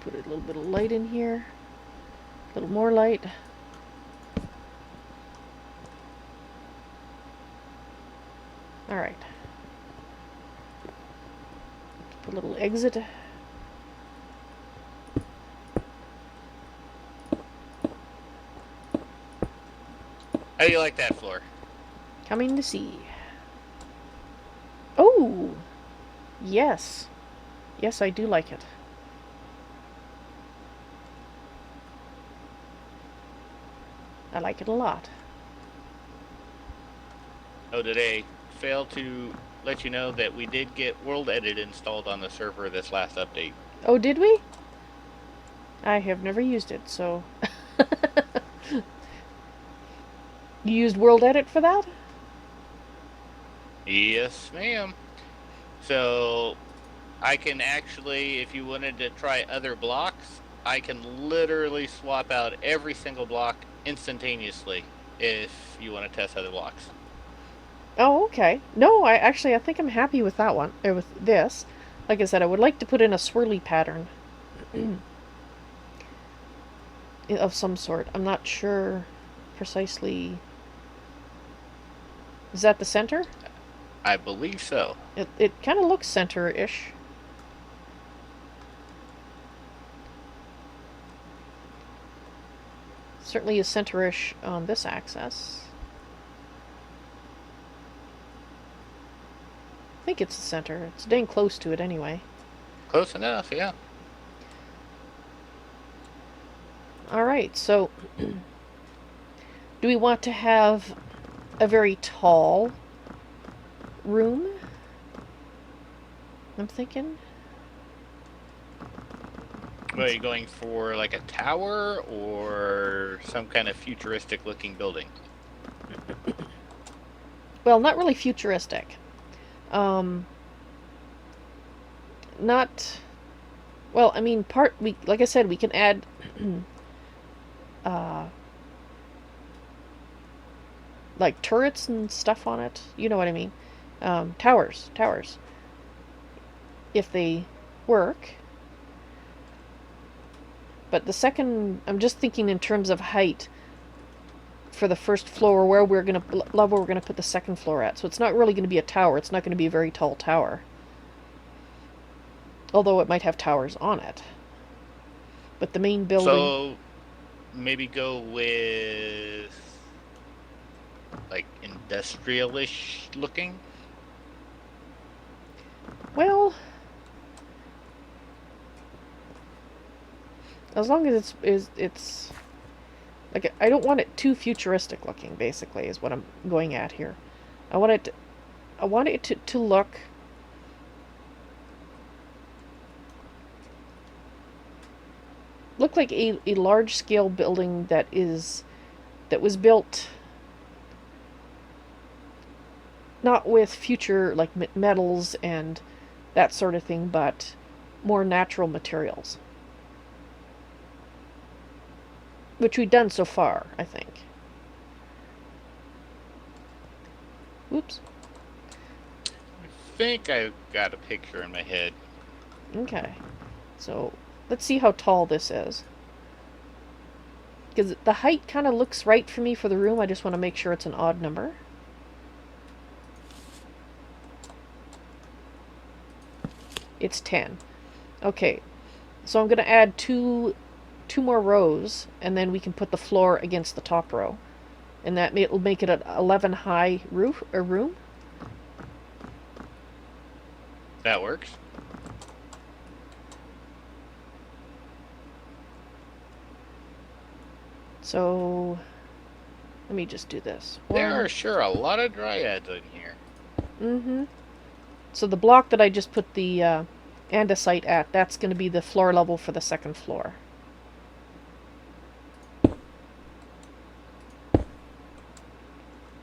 Put a little bit of light in here. A little more light. Alright. Put a little exit. How do you like that floor? Coming to see. Oh! Yes. Yes, I do like it. I like it a lot. Oh, did I fail to let you know that we did get World Edit installed on the server this last update? Oh, did we? I have never used it, so... You used World Edit for that? Yes, ma'am. So I can actually, if you wanted to try other blocks, I can literally swap out every single block instantaneously if you want to test other blocks. Oh, okay. No, I think I'm happy with that one, or with this. Like I said, I would like to put in a swirly pattern of some sort. I'm not sure precisely. Is that the center? I believe so. It kind of looks center-ish. Certainly is center-ish on this axis. I think it's the center. It's dang close to it anyway. Close enough, yeah. Alright, so do we want to have a very tall room? I'm thinking. Are you going for like a tower or some kind of futuristic looking building? Well, not really futuristic. Not. Well, I mean, like I said, we can add. Like turrets and stuff on it. You know what I mean? Towers. If they work. But the second, I'm just thinking in terms of height for the first floor, where we're gonna level we're gonna put the second floor at. So it's not really gonna be a tower. It's not gonna be a very tall tower. Although it might have towers on it. But the main building. So maybe go with like industrial-ish looking. Well, as long as it's like, I don't want it too futuristic looking, basically, is what I'm going at here. I want it to look like a large scale building that was built not with future like metals and that sort of thing, but more natural materials. Which we've done so far, I think. Oops. I think I've got a picture in my head. Okay. So, let's see how tall this is. Because the height kind of looks right for me for the room. I just want to make sure it's an odd number. It's 10. Okay. So I'm going to add two more rows, and then we can put the floor against the top row. And that will make it an 11 high room. That works. So, let me just do this. There are sure a lot of dryads in here. Mm-hmm. So the block that I just put the andesite at, that's going to be the floor level for the second floor.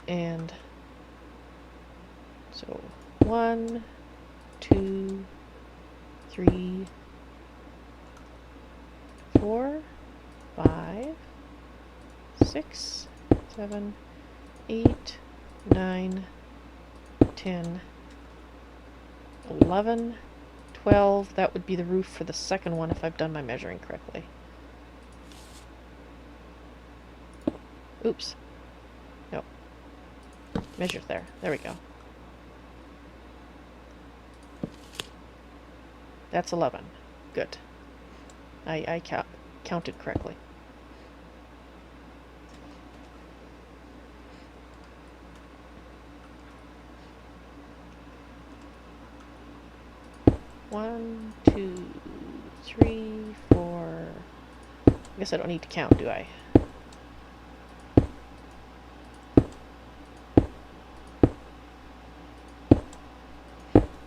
And so 1, 2, 3, 4, 5, 6, 7, 8, 9, 10, 11, 12. That would be the roof for the second one if I've done my measuring correctly. Oops. No. Measure there. There we go. That's 11. Good. I counted correctly. 1, 2, 3, 4. I guess I don't need to count, do I?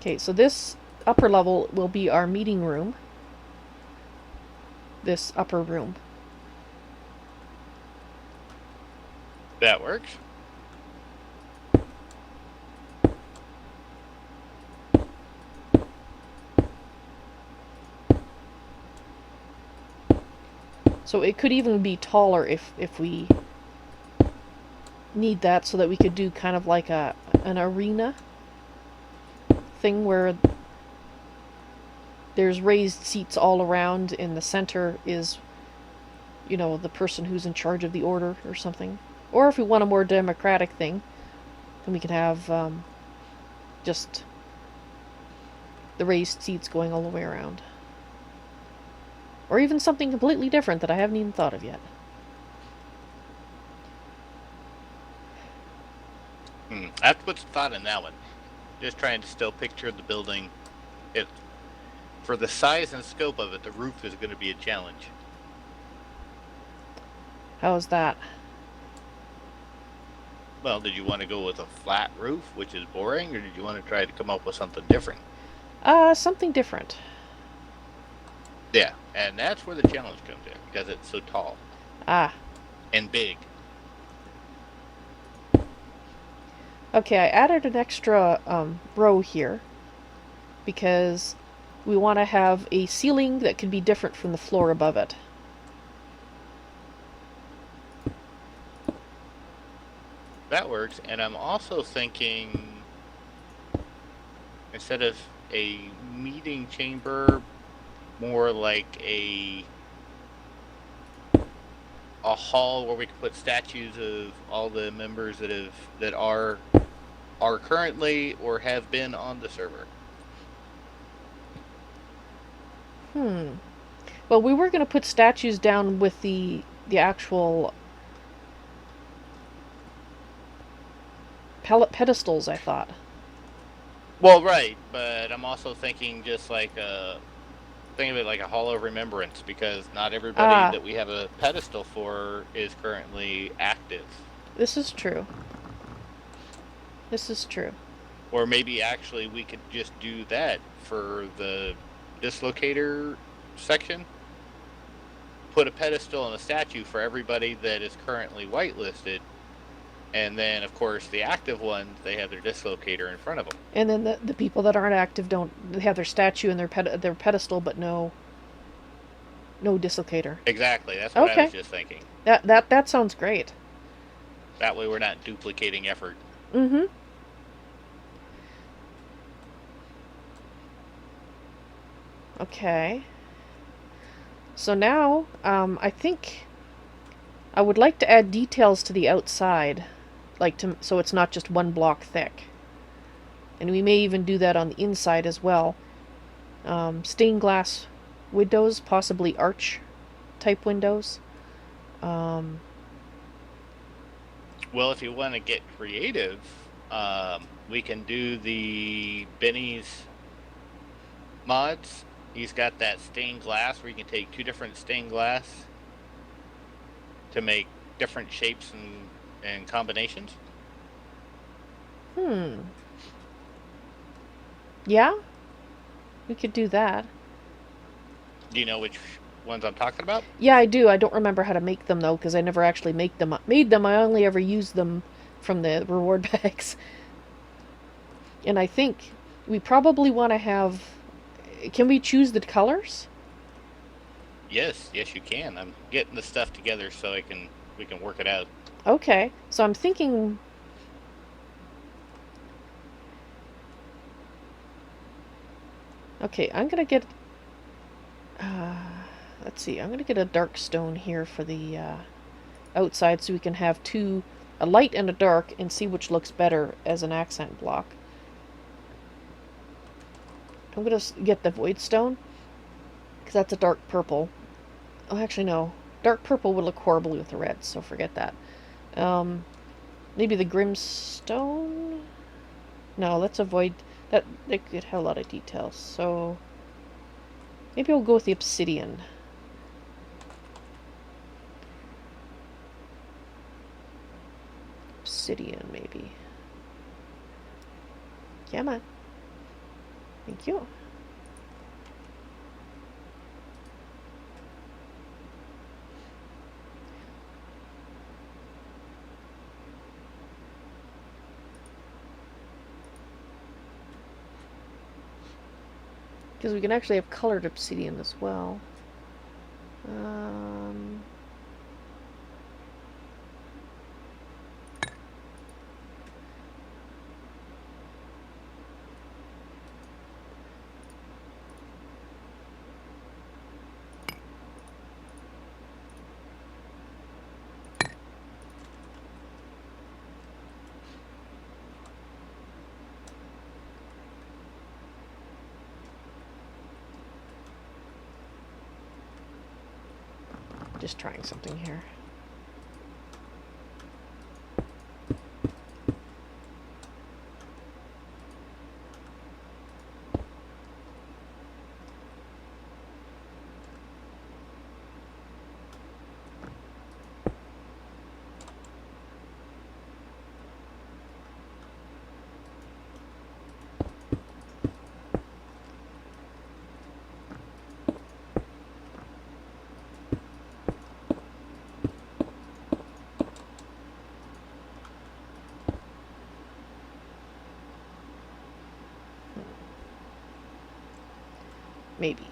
Okay, so this upper level will be our meeting room. This upper room. That works. So it could even be taller if we need that, so that we could do kind of like an arena thing where there's raised seats all around. In the center is, you know, the person who's in charge of the order or something. Or if we want a more democratic thing, then we can have just the raised seats going all the way around. Or even something completely different that I haven't even thought of yet. I have to put some thought in that one. Just trying to still picture the building. For the size and scope of it, the roof is going to be a challenge. How is that? Well, did you want to go with a flat roof, which is boring, or did you want to try to come up with something different? Something different. Yeah, and that's where the challenge comes in, because it's so tall. Ah. And big. Okay, I added an extra row here because we want to have a ceiling that could be different from the floor above it. That works, and I'm also thinking, instead of a meeting chamber, more like a hall where we can put statues of all the members that are currently or have been on the server. Well, we were going to put statues down with the actual pedestals, I thought. Well, right, but I'm also thinking just like think of it like a hall of remembrance, because not everybody that we have a pedestal for is currently active. This is true. This is true. Or maybe actually we could just do that for the dislocator section. Put a pedestal and a statue for everybody that is currently whitelisted. And then, of course, the active ones, they have their dislocator in front of them. And then the people that aren't active they have their statue and their pedestal, but no dislocator. Exactly. That's what I was just thinking. That sounds great. That way we're not duplicating effort. Mm-hmm. Okay. So now, I think I would like to add details to the outside, so it's not just one block thick. And we may even do that on the inside as well. Stained glass windows, possibly arch type windows. Well, if you want to get creative, we can do the Benny's mods. He's got that stained glass where you can take two different stained glass to make different shapes and combinations. Yeah? We could do that. Do you know which ones I'm talking about? Yeah, I do. I don't remember how to make them, though, because I never actually made them. I only ever used them from the reward bags. And I think we probably want to have... Can we choose the colors? Yes, you can. I'm getting the stuff together so we can work it out. Okay, so I'm thinking... Okay, I'm gonna get... let's see, I'm gonna get a dark stone here for the outside, so we can have a light and a dark, and see which looks better as an accent block. I'm gonna get the void stone, because that's a dark purple. Oh, actually no. Dark purple would look horribly with the red, so forget that. Maybe the Grimstone? No, let's avoid that. It had a lot of details. So Maybe we'll go with the obsidian. Obsidian, maybe. Come on. Thank you. Because we can actually have colored obsidian as well. Just trying something here. Maybe.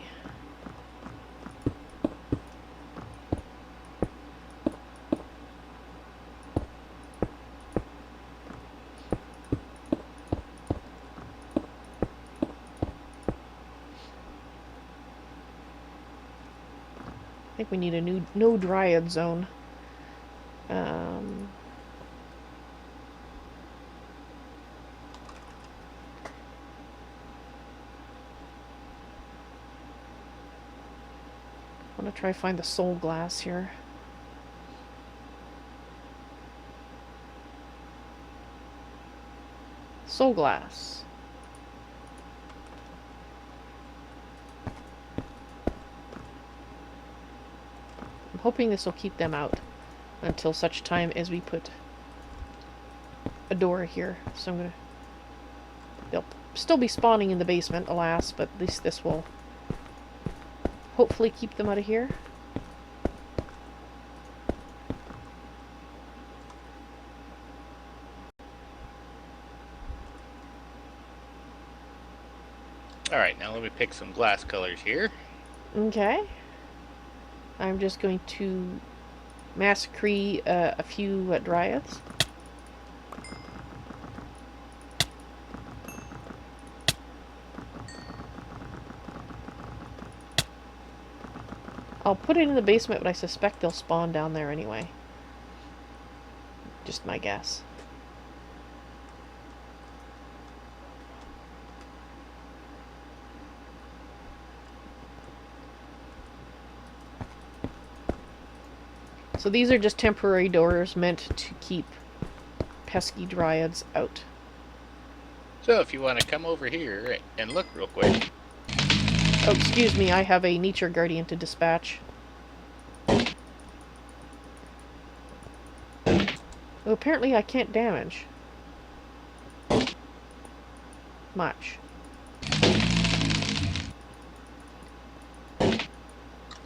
I think we need a new no dryad zone. I want to try find the soul glass here. Soul glass. I'm hoping this will keep them out until such time as we put a door here. So I'm gonna... They'll still be spawning in the basement, alas, but at least this will hopefully keep them out of here. Alright, now let me pick some glass colors here. Okay. I'm just going to massacre a few dryads. I'll put it in the basement, but I suspect they'll spawn down there anyway. Just my guess. So these are just temporary doors meant to keep pesky dryads out. So if you want to come over here and look real quick. Oh, excuse me, I have a nature guardian to dispatch. Oh, apparently I can't damage much.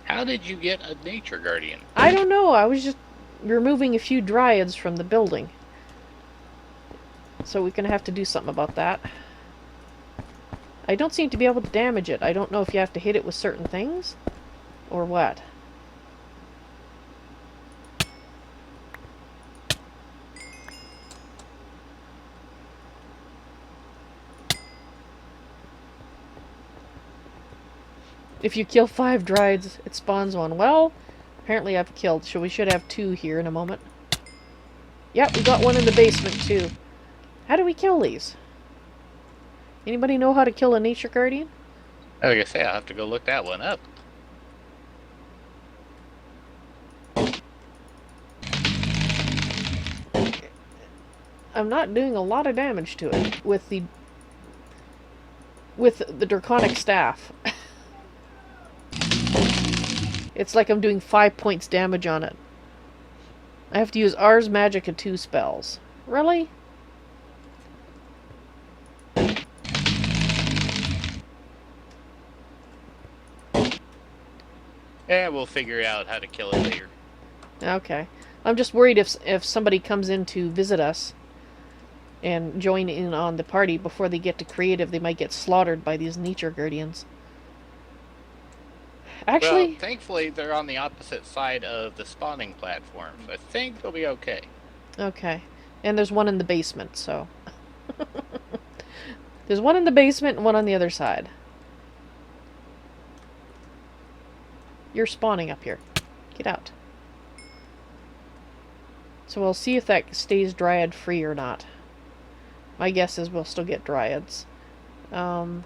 How did you get a nature guardian? I don't know, I was just removing a few dryads from the building. So we're gonna have to do something about that. I don't seem to be able to damage it. I don't know if you have to hit it with certain things or what. If you kill 5 dryads, it spawns one. Well, apparently I've killed, so we should have 2 here in a moment. Yep, we got one in the basement too. How do we kill these? Anybody know how to kill a nature guardian? Like I say, I'll have to go look that one up. I'm not doing a lot of damage to it with the draconic staff. It's like I'm doing 5 points damage on it. I have to use Ars Magica 2 spells. Really? Yeah, we'll figure out how to kill it later. Okay. I'm just worried if somebody comes in to visit us and join in on the party before they get to creative, they might get slaughtered by these nature guardians. Well, Actually, thankfully, they're on the opposite side of the spawning platform, so I think they'll be okay. okay. And there's one in the basement, so. There's one in the basement and one on the other side. You're spawning up here. Get out. So we'll see if that stays dryad free or not. My guess is we'll still get dryads. I'm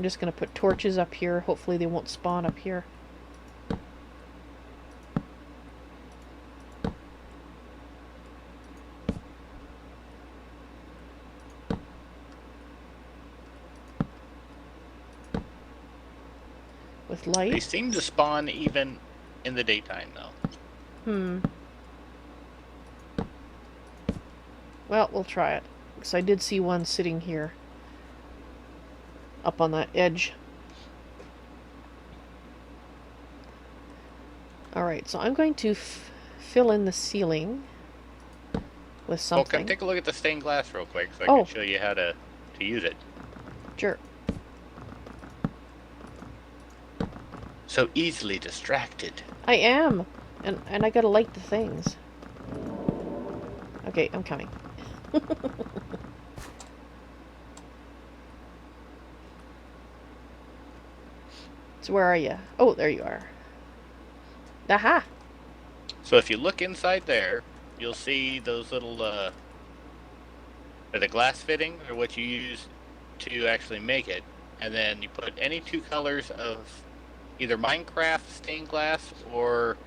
just going to put torches up here. Hopefully they won't spawn up here. With light? They seem to spawn even in the daytime, though. Well, we'll try it. Because I did see one sitting here. Up on that edge. Alright, so I'm going to fill in the ceiling with something. Well, come take a look at the stained glass real quick so I can show you how to use it. Sure. So easily distracted. I am. And I gotta light the things. Okay, I'm coming. So where are you? Oh, there you are. Aha! So if you look inside there, you'll see those little, are the glass fitting, or what you use to actually make it. And then you put any two colors of either Minecraft stained glass or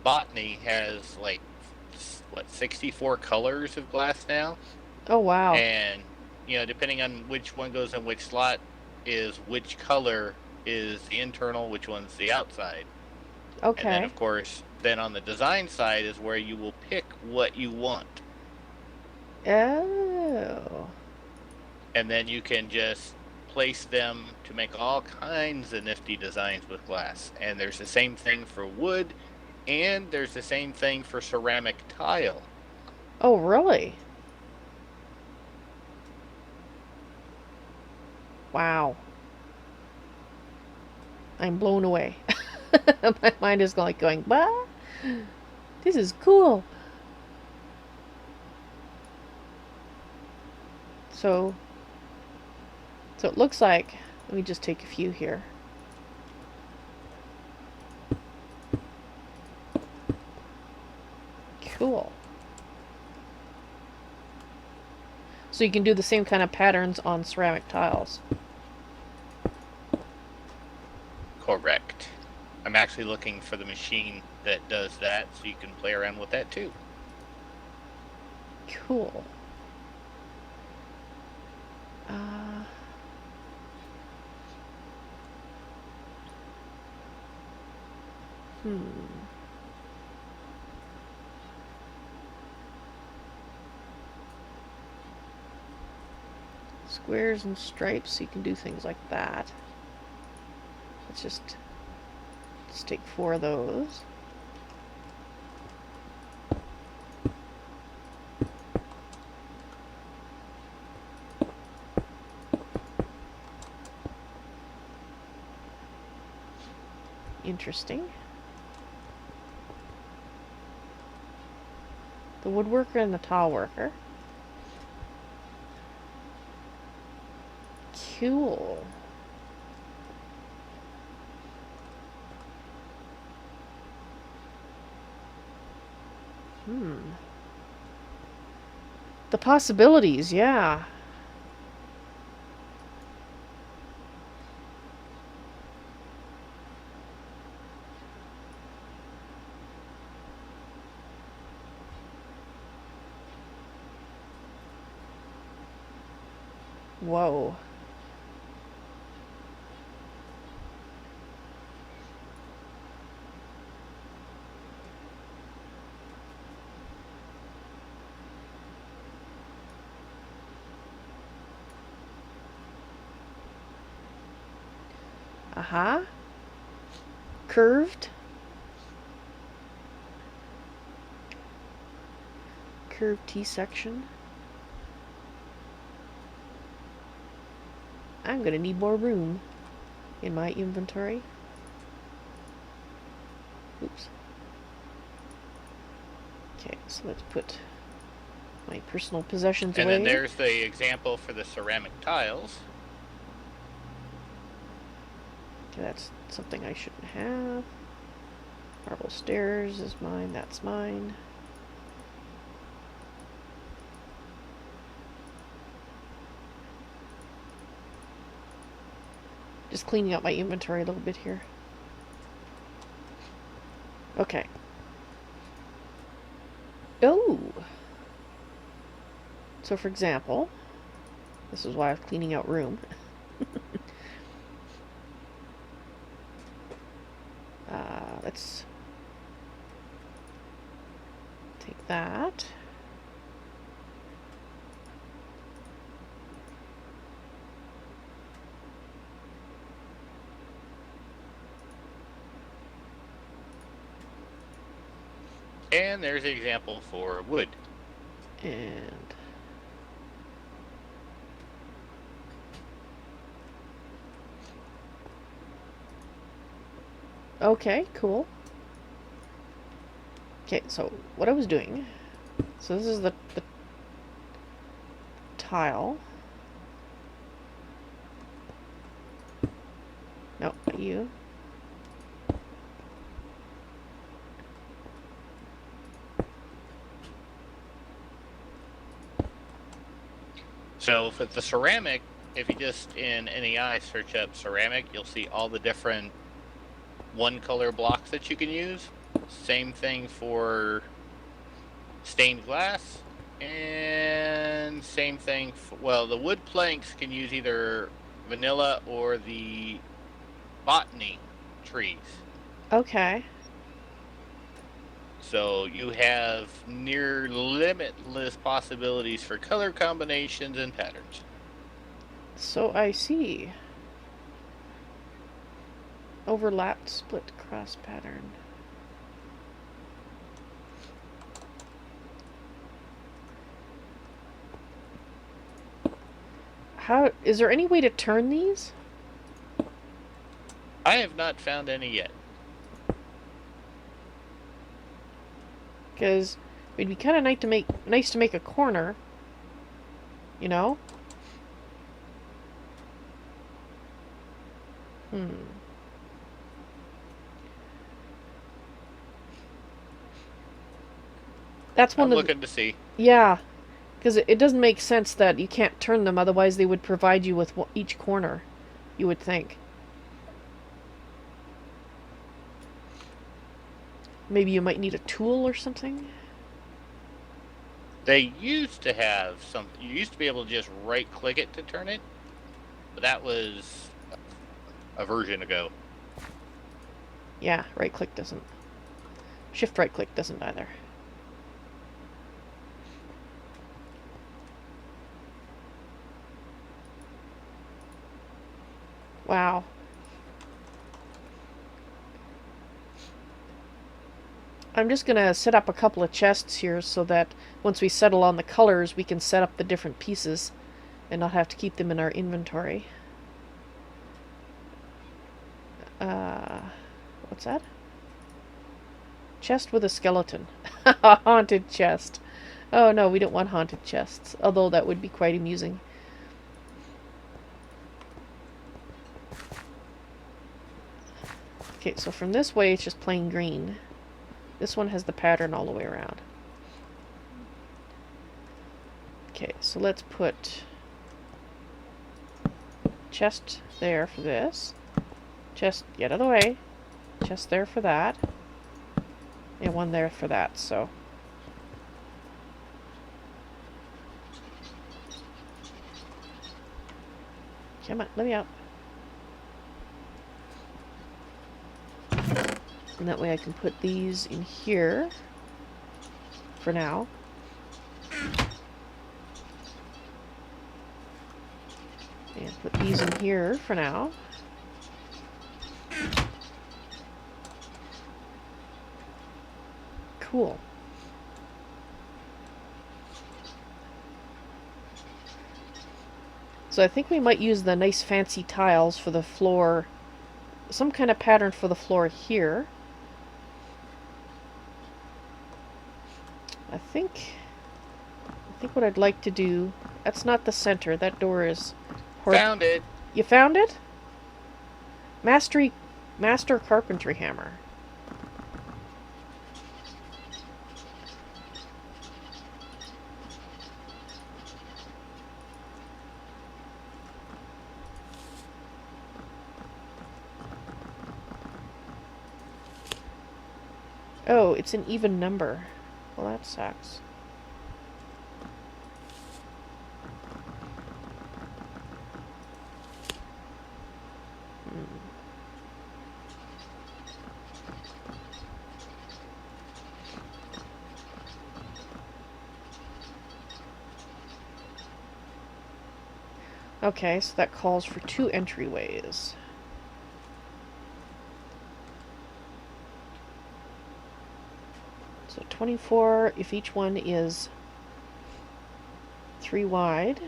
Botany has, like, what, 64 colors of glass now? Oh, wow. And, you know, depending on which one goes in which slot is which color is the internal, which one's the outside. Okay. And then, of course, then on the design side is where you will pick what you want. Oh. And then you can just place them to make all kinds of nifty designs with glass. And there's the same thing for wood, and there's the same thing for ceramic tile. Oh, really? Wow. I'm blown away. My mind is like going, what? This is cool. So it looks like, let me just take a few here. Cool. So you can do the same kind of patterns on ceramic tiles. Correct. I'm actually looking for the machine that does that, so you can play around with that too. Cool. Squares and stripes, so you can do things like that. Let's take 4 of those. Interesting. The woodworker and the tile worker. Cool. The possibilities, yeah. Whoa. Aha. Curved. Curved T-section. I'm gonna need more room in my inventory. Oops. Okay, so let's put my personal possessions And away. then there's the example for the ceramic tiles. Okay, that's something I shouldn't have. Marble stairs is mine, that's mine. Just cleaning up my inventory a little bit here. Okay. Oh! So for example, this is why I was cleaning out room. Let's take that. And there's the example for wood. And okay, cool. Okay, so what I was doing, so this is the tile. No, not you. So for the ceramic, if you just in NEI search up ceramic, you'll see all the different one color blocks that you can use. Same thing for stained glass, and same thing for, well, the wood planks can use either vanilla or the botany trees. Okay. So you have near limitless possibilities for color combinations and patterns. So I see. Overlapped split cross pattern. How is there any way to turn these? I have not found any yet. Because it'd be kind of nice to make a corner, you know? That's one I'm of looking to see. yeah, because it doesn't make sense that you can't turn them, otherwise they would provide you with each corner, you would think. Maybe you might need a tool or something? They used to have something. You used to be able to just right click it to turn it, but that was a version ago. Yeah, right click doesn't. Shift right click doesn't either. Wow. I'm just going to set up a couple of chests here so that once we settle on the colors, we can set up the different pieces and not have to keep them in our inventory. What's that? Chest with a skeleton. A haunted chest. Oh no, we don't want haunted chests, although that would be quite amusing. Okay, so from this way it's just plain green. This one has the pattern all the way around. Okay, so let's put chest there for this. Chest, get out of the way. Chest there for that. And one there for that, so. Come on, let me out. And that way I can put these in here for now. And put these in here for now. Cool. So I think we might use the nice fancy tiles for the floor, some kind of pattern for the floor here. I think what I'd like to do, that's not the center, that door is... Found it! You found it? Master carpentry hammer. Oh, it's an even number. Well, that sucks. Okay, so that calls for 2 entryways. So 24 if each one is 3 wide.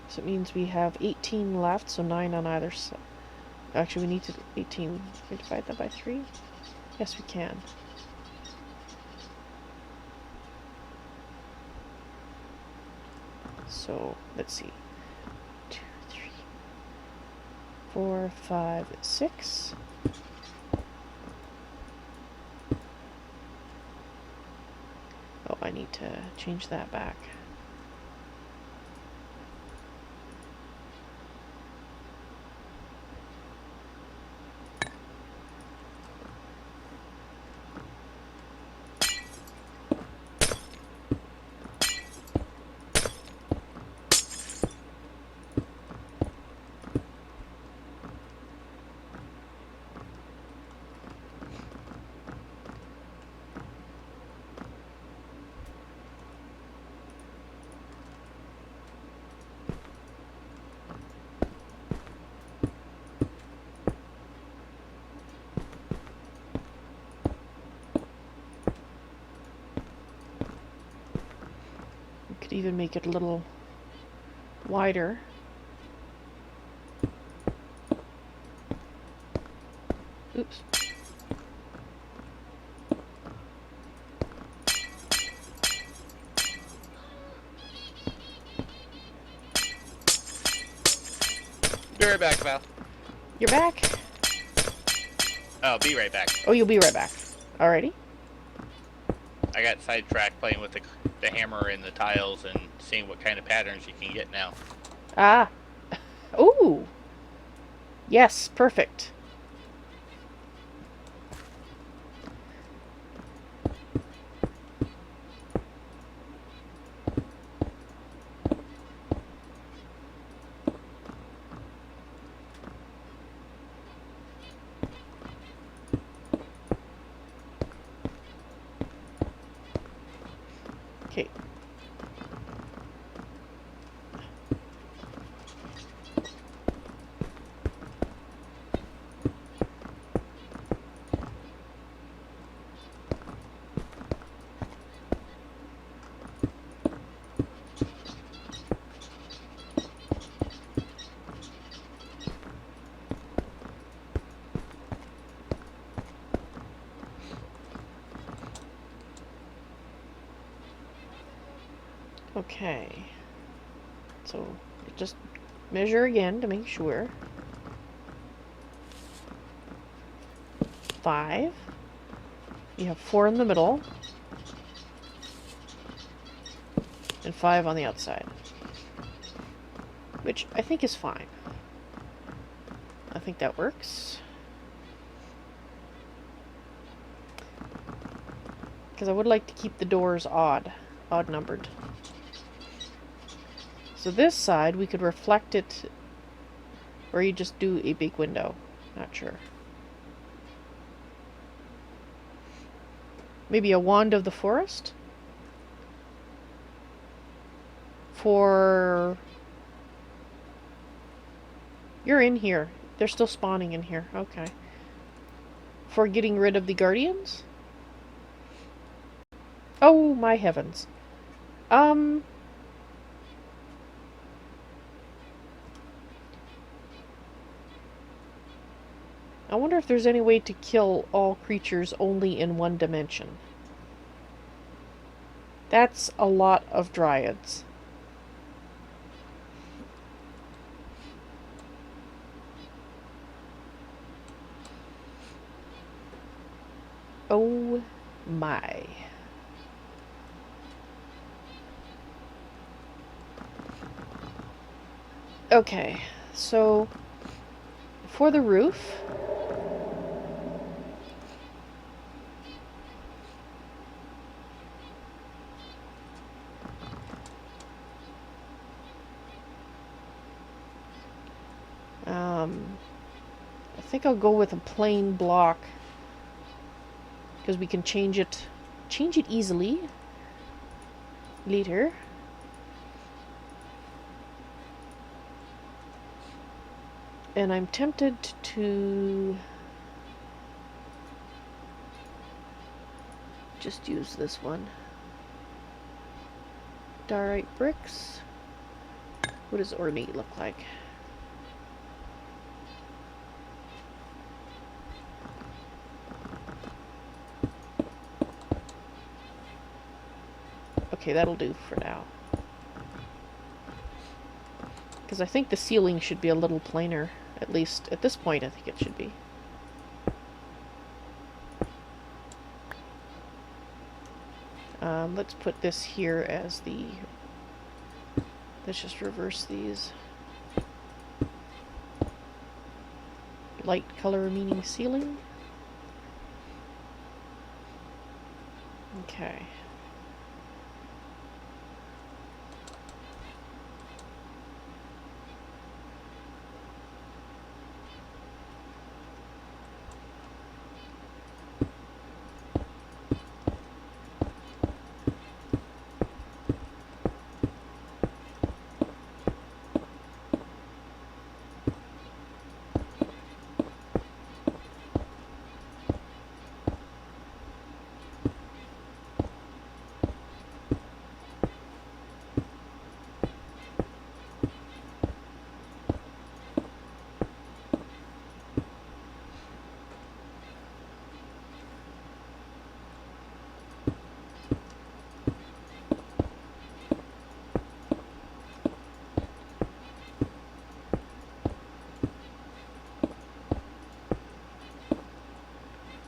So it means we have 18 left, so 9 on either side. Actually, we need to 18. Can we divide that by 3? Yes, we can. So let's see. 2, 3, 4, 5, 6. Oh, I need to change that back. Even make it a little wider. Oops. Be right back, Val. You're back? Oh, be right back. Oh, you'll be right back. Alrighty. I got sidetracked playing with the hammer and the tiles and seeing what kind of patterns you can get now. Ah. Ooh. Yes, perfect. Okay. Okay. So just measure again to make sure. 5. You have 4 in the middle. And 5 on the outside. Which I think is fine. I think that works. Because I would like to keep the doors odd numbered. So this side, we could reflect it, or you just do a big window. Not sure. Maybe a wand of the forest? For... You're in here. They're still spawning in here. Okay. For getting rid of the guardians? Oh, my heavens. I wonder if there's any way to kill all creatures only in one dimension. That's a lot of dryads. Oh my. Okay, so for the roof, I think I'll go with a plain block because we can change it easily later. And I'm tempted to just use this one. Diorite bricks. What does ornate look like? Okay, that'll do for now. Because I think the ceiling should be a little plainer. At least, at this point, I think it should be. Let's put this here as the... Let's just reverse these. Light color meaning ceiling. Okay.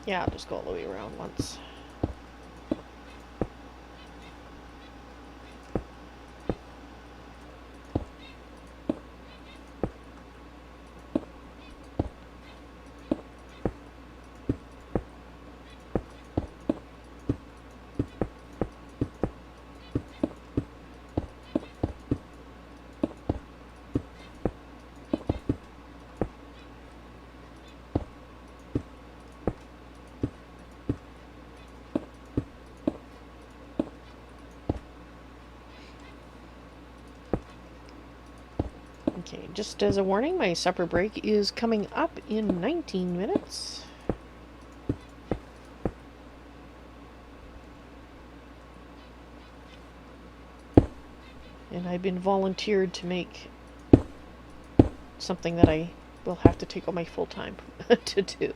Yeah, I'll just go all the way around once. Okay, just as a warning, my supper break is coming up in 19 minutes. And I've been volunteered to make something that I will have to take all my full time to do.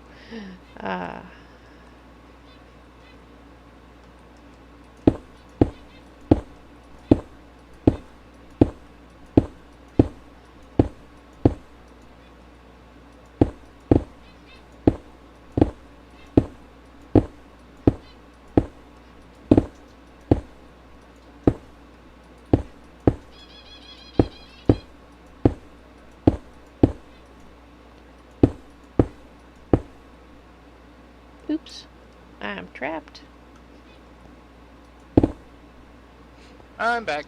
Oops, I'm trapped. I'm back.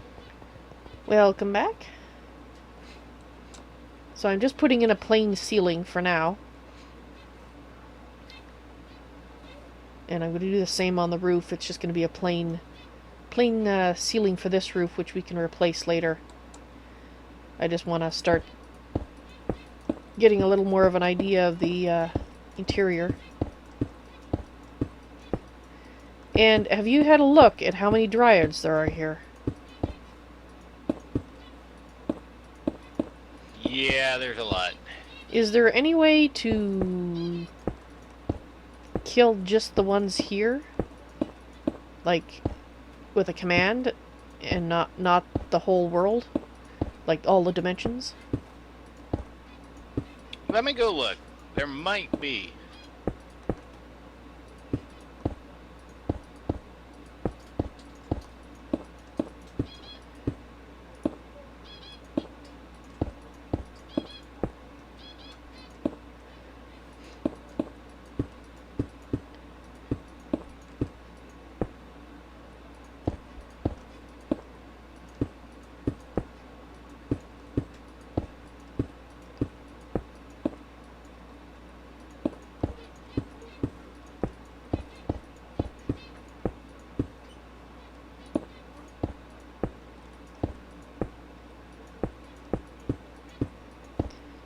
Welcome back. So I'm just putting in a plain ceiling for now. And I'm going to do the same on the roof. It's just going to be a plain ceiling for this roof, which we can replace later. I just want to start getting a little more of an idea of the interior. And have you had a look at how many dryads there are here? Yeah, there's a lot. Is there any way to kill just the ones here? Like, with a command, and not the whole world? Like, all the dimensions? Let me go look. There might be.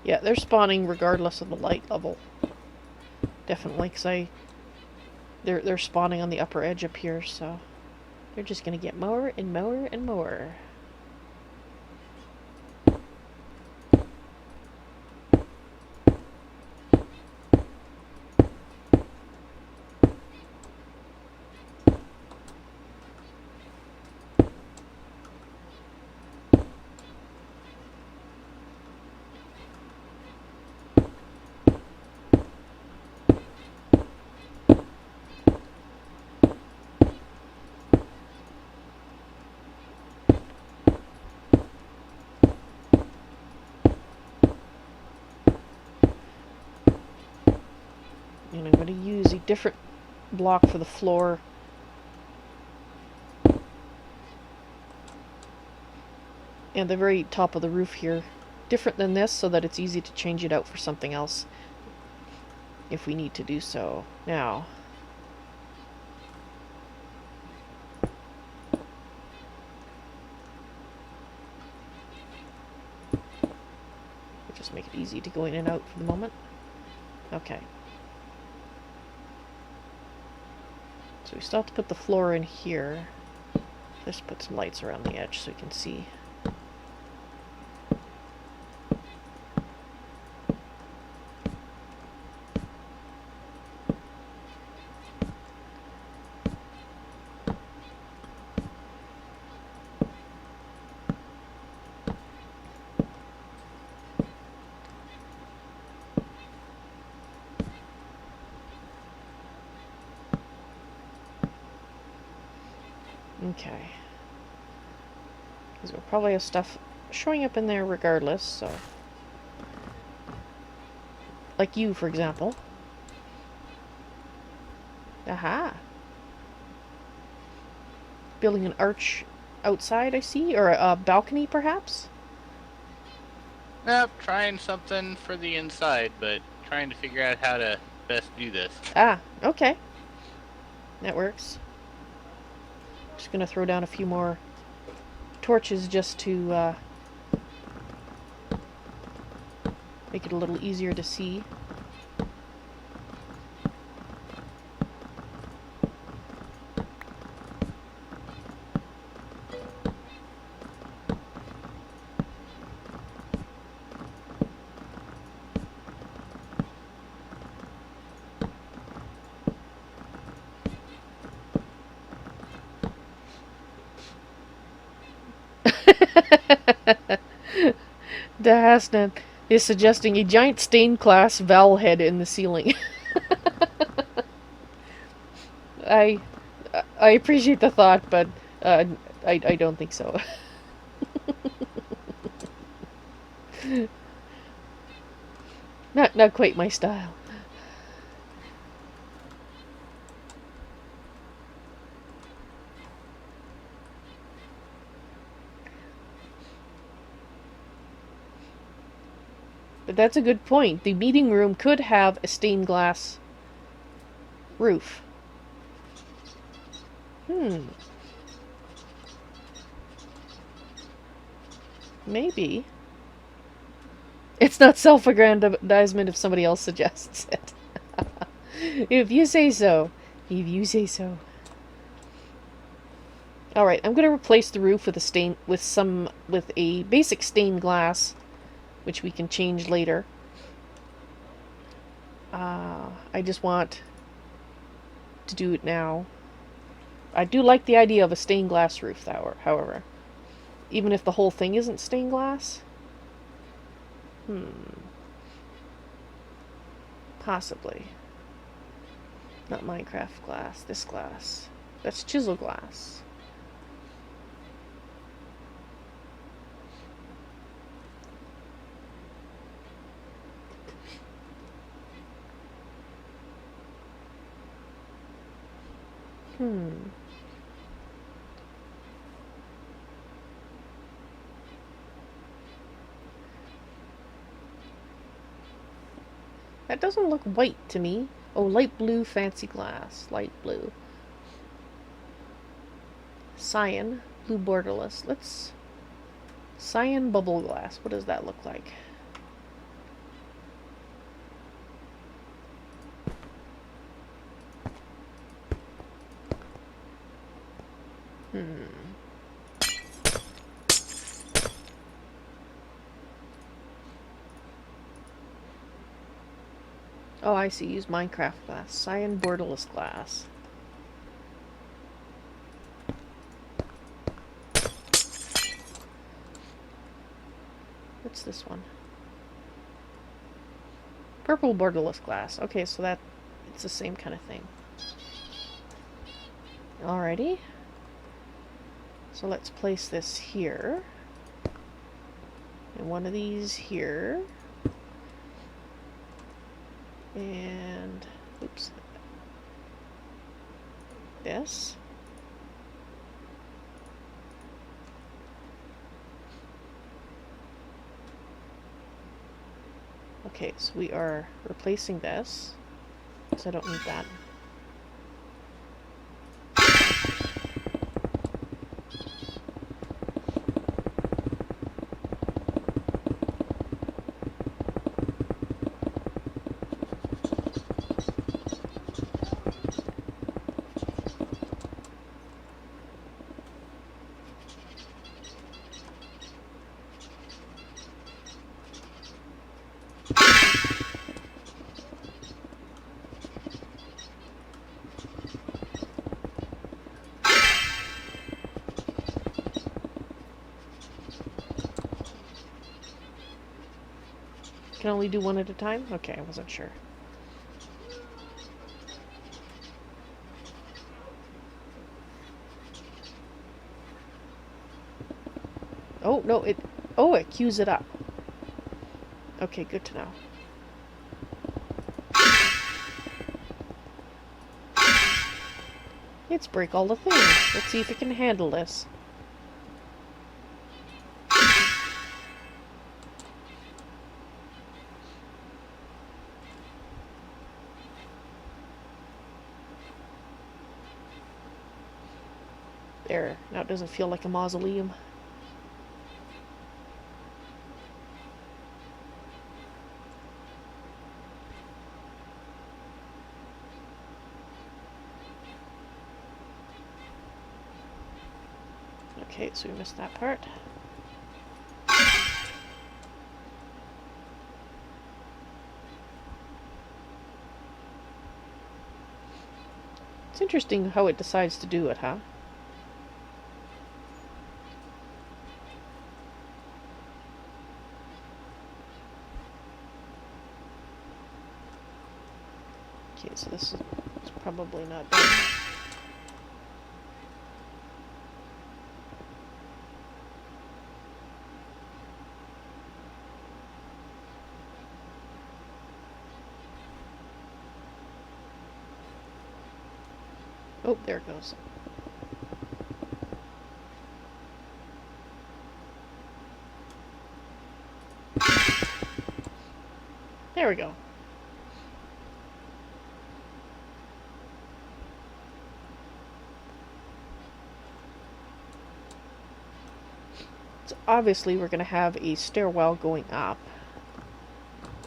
Yeah, they're spawning regardless of the light level. Definitely, because they're spawning on the upper edge up here, so they're just gonna get more and more and more. And I'm going to use a different block for the floor. And the very top of the roof here. Different than this, so that it's easy to change it out for something else if we need to do so. Now, just make it easy to go in and out for the moment. Okay. So we still have to put the floor in here. Just put some lights around the edge so you can see. Okay. Because we'll probably have stuff showing up in there regardless, so... Like you, for example. Aha! Building an arch outside, I see? Or a balcony, perhaps? Nope, trying something for the inside, but trying to figure out how to best do this. Ah, okay. That works. Just gonna throw down a few more torches just to make it a little easier to see. Dahasnan is suggesting a giant stained glass Val head in the ceiling. I appreciate the thought, but I don't think so. Not quite my style. But that's a good point. The meeting room could have a stained glass roof. Maybe. It's not self-aggrandizement if somebody else suggests it. If you say so. If you say so. Alright, I'm gonna replace the roof with a basic stained glass, which we can change later. I just want to do it now. I do like the idea of a stained glass roof, however. Even if the whole thing isn't stained glass. Possibly. Not Minecraft glass. This glass. That's chisel glass. That doesn't look white to me. Oh, light blue fancy glass. Light blue. Cyan. Blue borderless. Let's... Cyan bubble glass. What does that look like? Oh, I see. Use Minecraft glass. Cyan borderless glass. What's this one? Purple borderless glass. Okay, so that... it's the same kind of thing. Alrighty. So let's place this here. And one of these here. And... oops. This. Okay, so we are replacing this. So I don't need that. Can only do one at a time? Okay, I wasn't sure. Oh, no, it... oh, it queues it up. Okay, good to know. Let's break all the things. Let's see if it can handle this. There. Now it doesn't feel like a mausoleum. Okay, so we missed that part. It's interesting how it decides to do it, huh? Okay, so this is probably not done. Oh, there it goes. There we go. So obviously we're going to have a stairwell going up.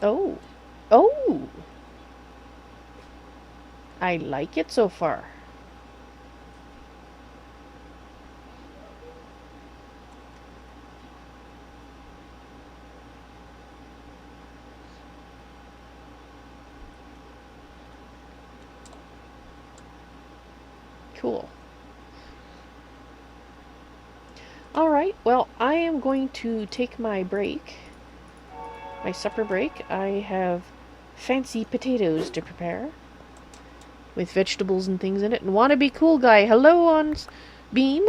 Oh. Oh! I like it so far. Cool. Alright, well, I am going to take my break. My supper break. I have fancy potatoes to prepare. With vegetables and things in it. And wanna be cool guy, hello on Beam.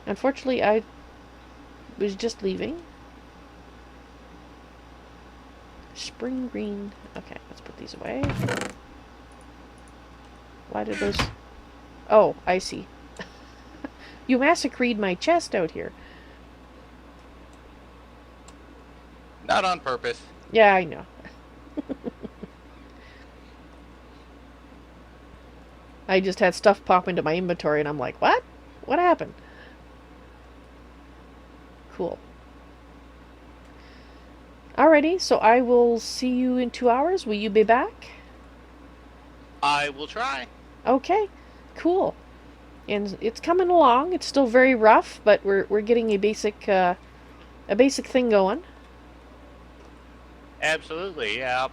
Unfortunately, I was just leaving. Spring green. Okay, let's put these away. Why did those... Oh, I see. You massacred my chest out here. Not on purpose. Yeah, I know. I just had stuff pop into my inventory and I'm like, what? What happened? Cool. Alrighty, so I will see you in 2 hours. Will you be back? I will try. Okay, cool. And it's coming along. It's still very rough, but we're getting a basic thing going. Absolutely, yeah. I'll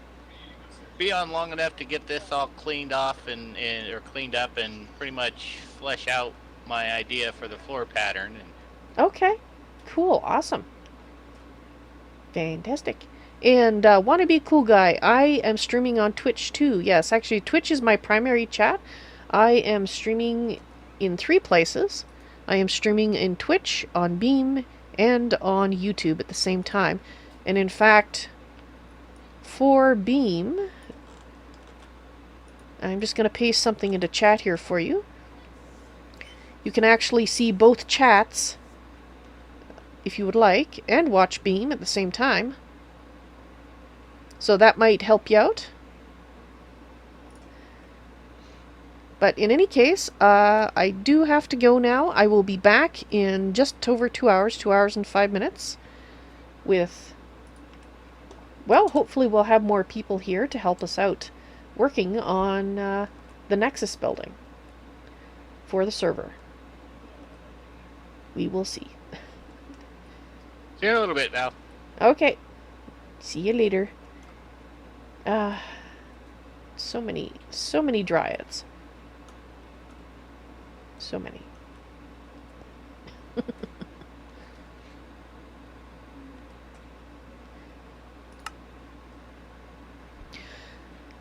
be on long enough to get this all cleaned off and or cleaned up and pretty much flesh out my idea for the floor pattern. And Okay, cool, awesome, fantastic. And wanna be cool guy, I am streaming on Twitch too. Yes, actually, Twitch is my primary chat. I am streaming in 3 places. I am streaming in Twitch, on Beam, and on YouTube at the same time. And in fact, for Beam, I'm just going to paste something into chat here for you. You can actually see both chats, if you would like, and watch Beam at the same time. So that might help you out. But in any case, I do have to go now. I will be back in just over 2 hours, 2 hours and 5 minutes, with, well, hopefully we'll have more people here to help us out working on the Nexus building for the server. We will see. see you in a little bit now. Okay. See you later. So many dryads. So many.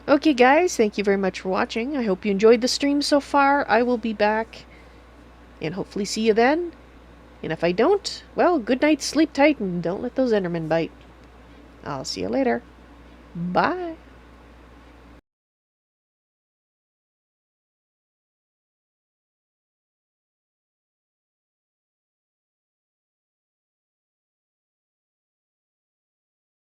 Okay guys, thank you very much for watching. I hope you enjoyed the stream so far. I will be back and hopefully see you then. And if I don't, well, good night, sleep tight, and don't let those Endermen bite. I'll see you later. Bye.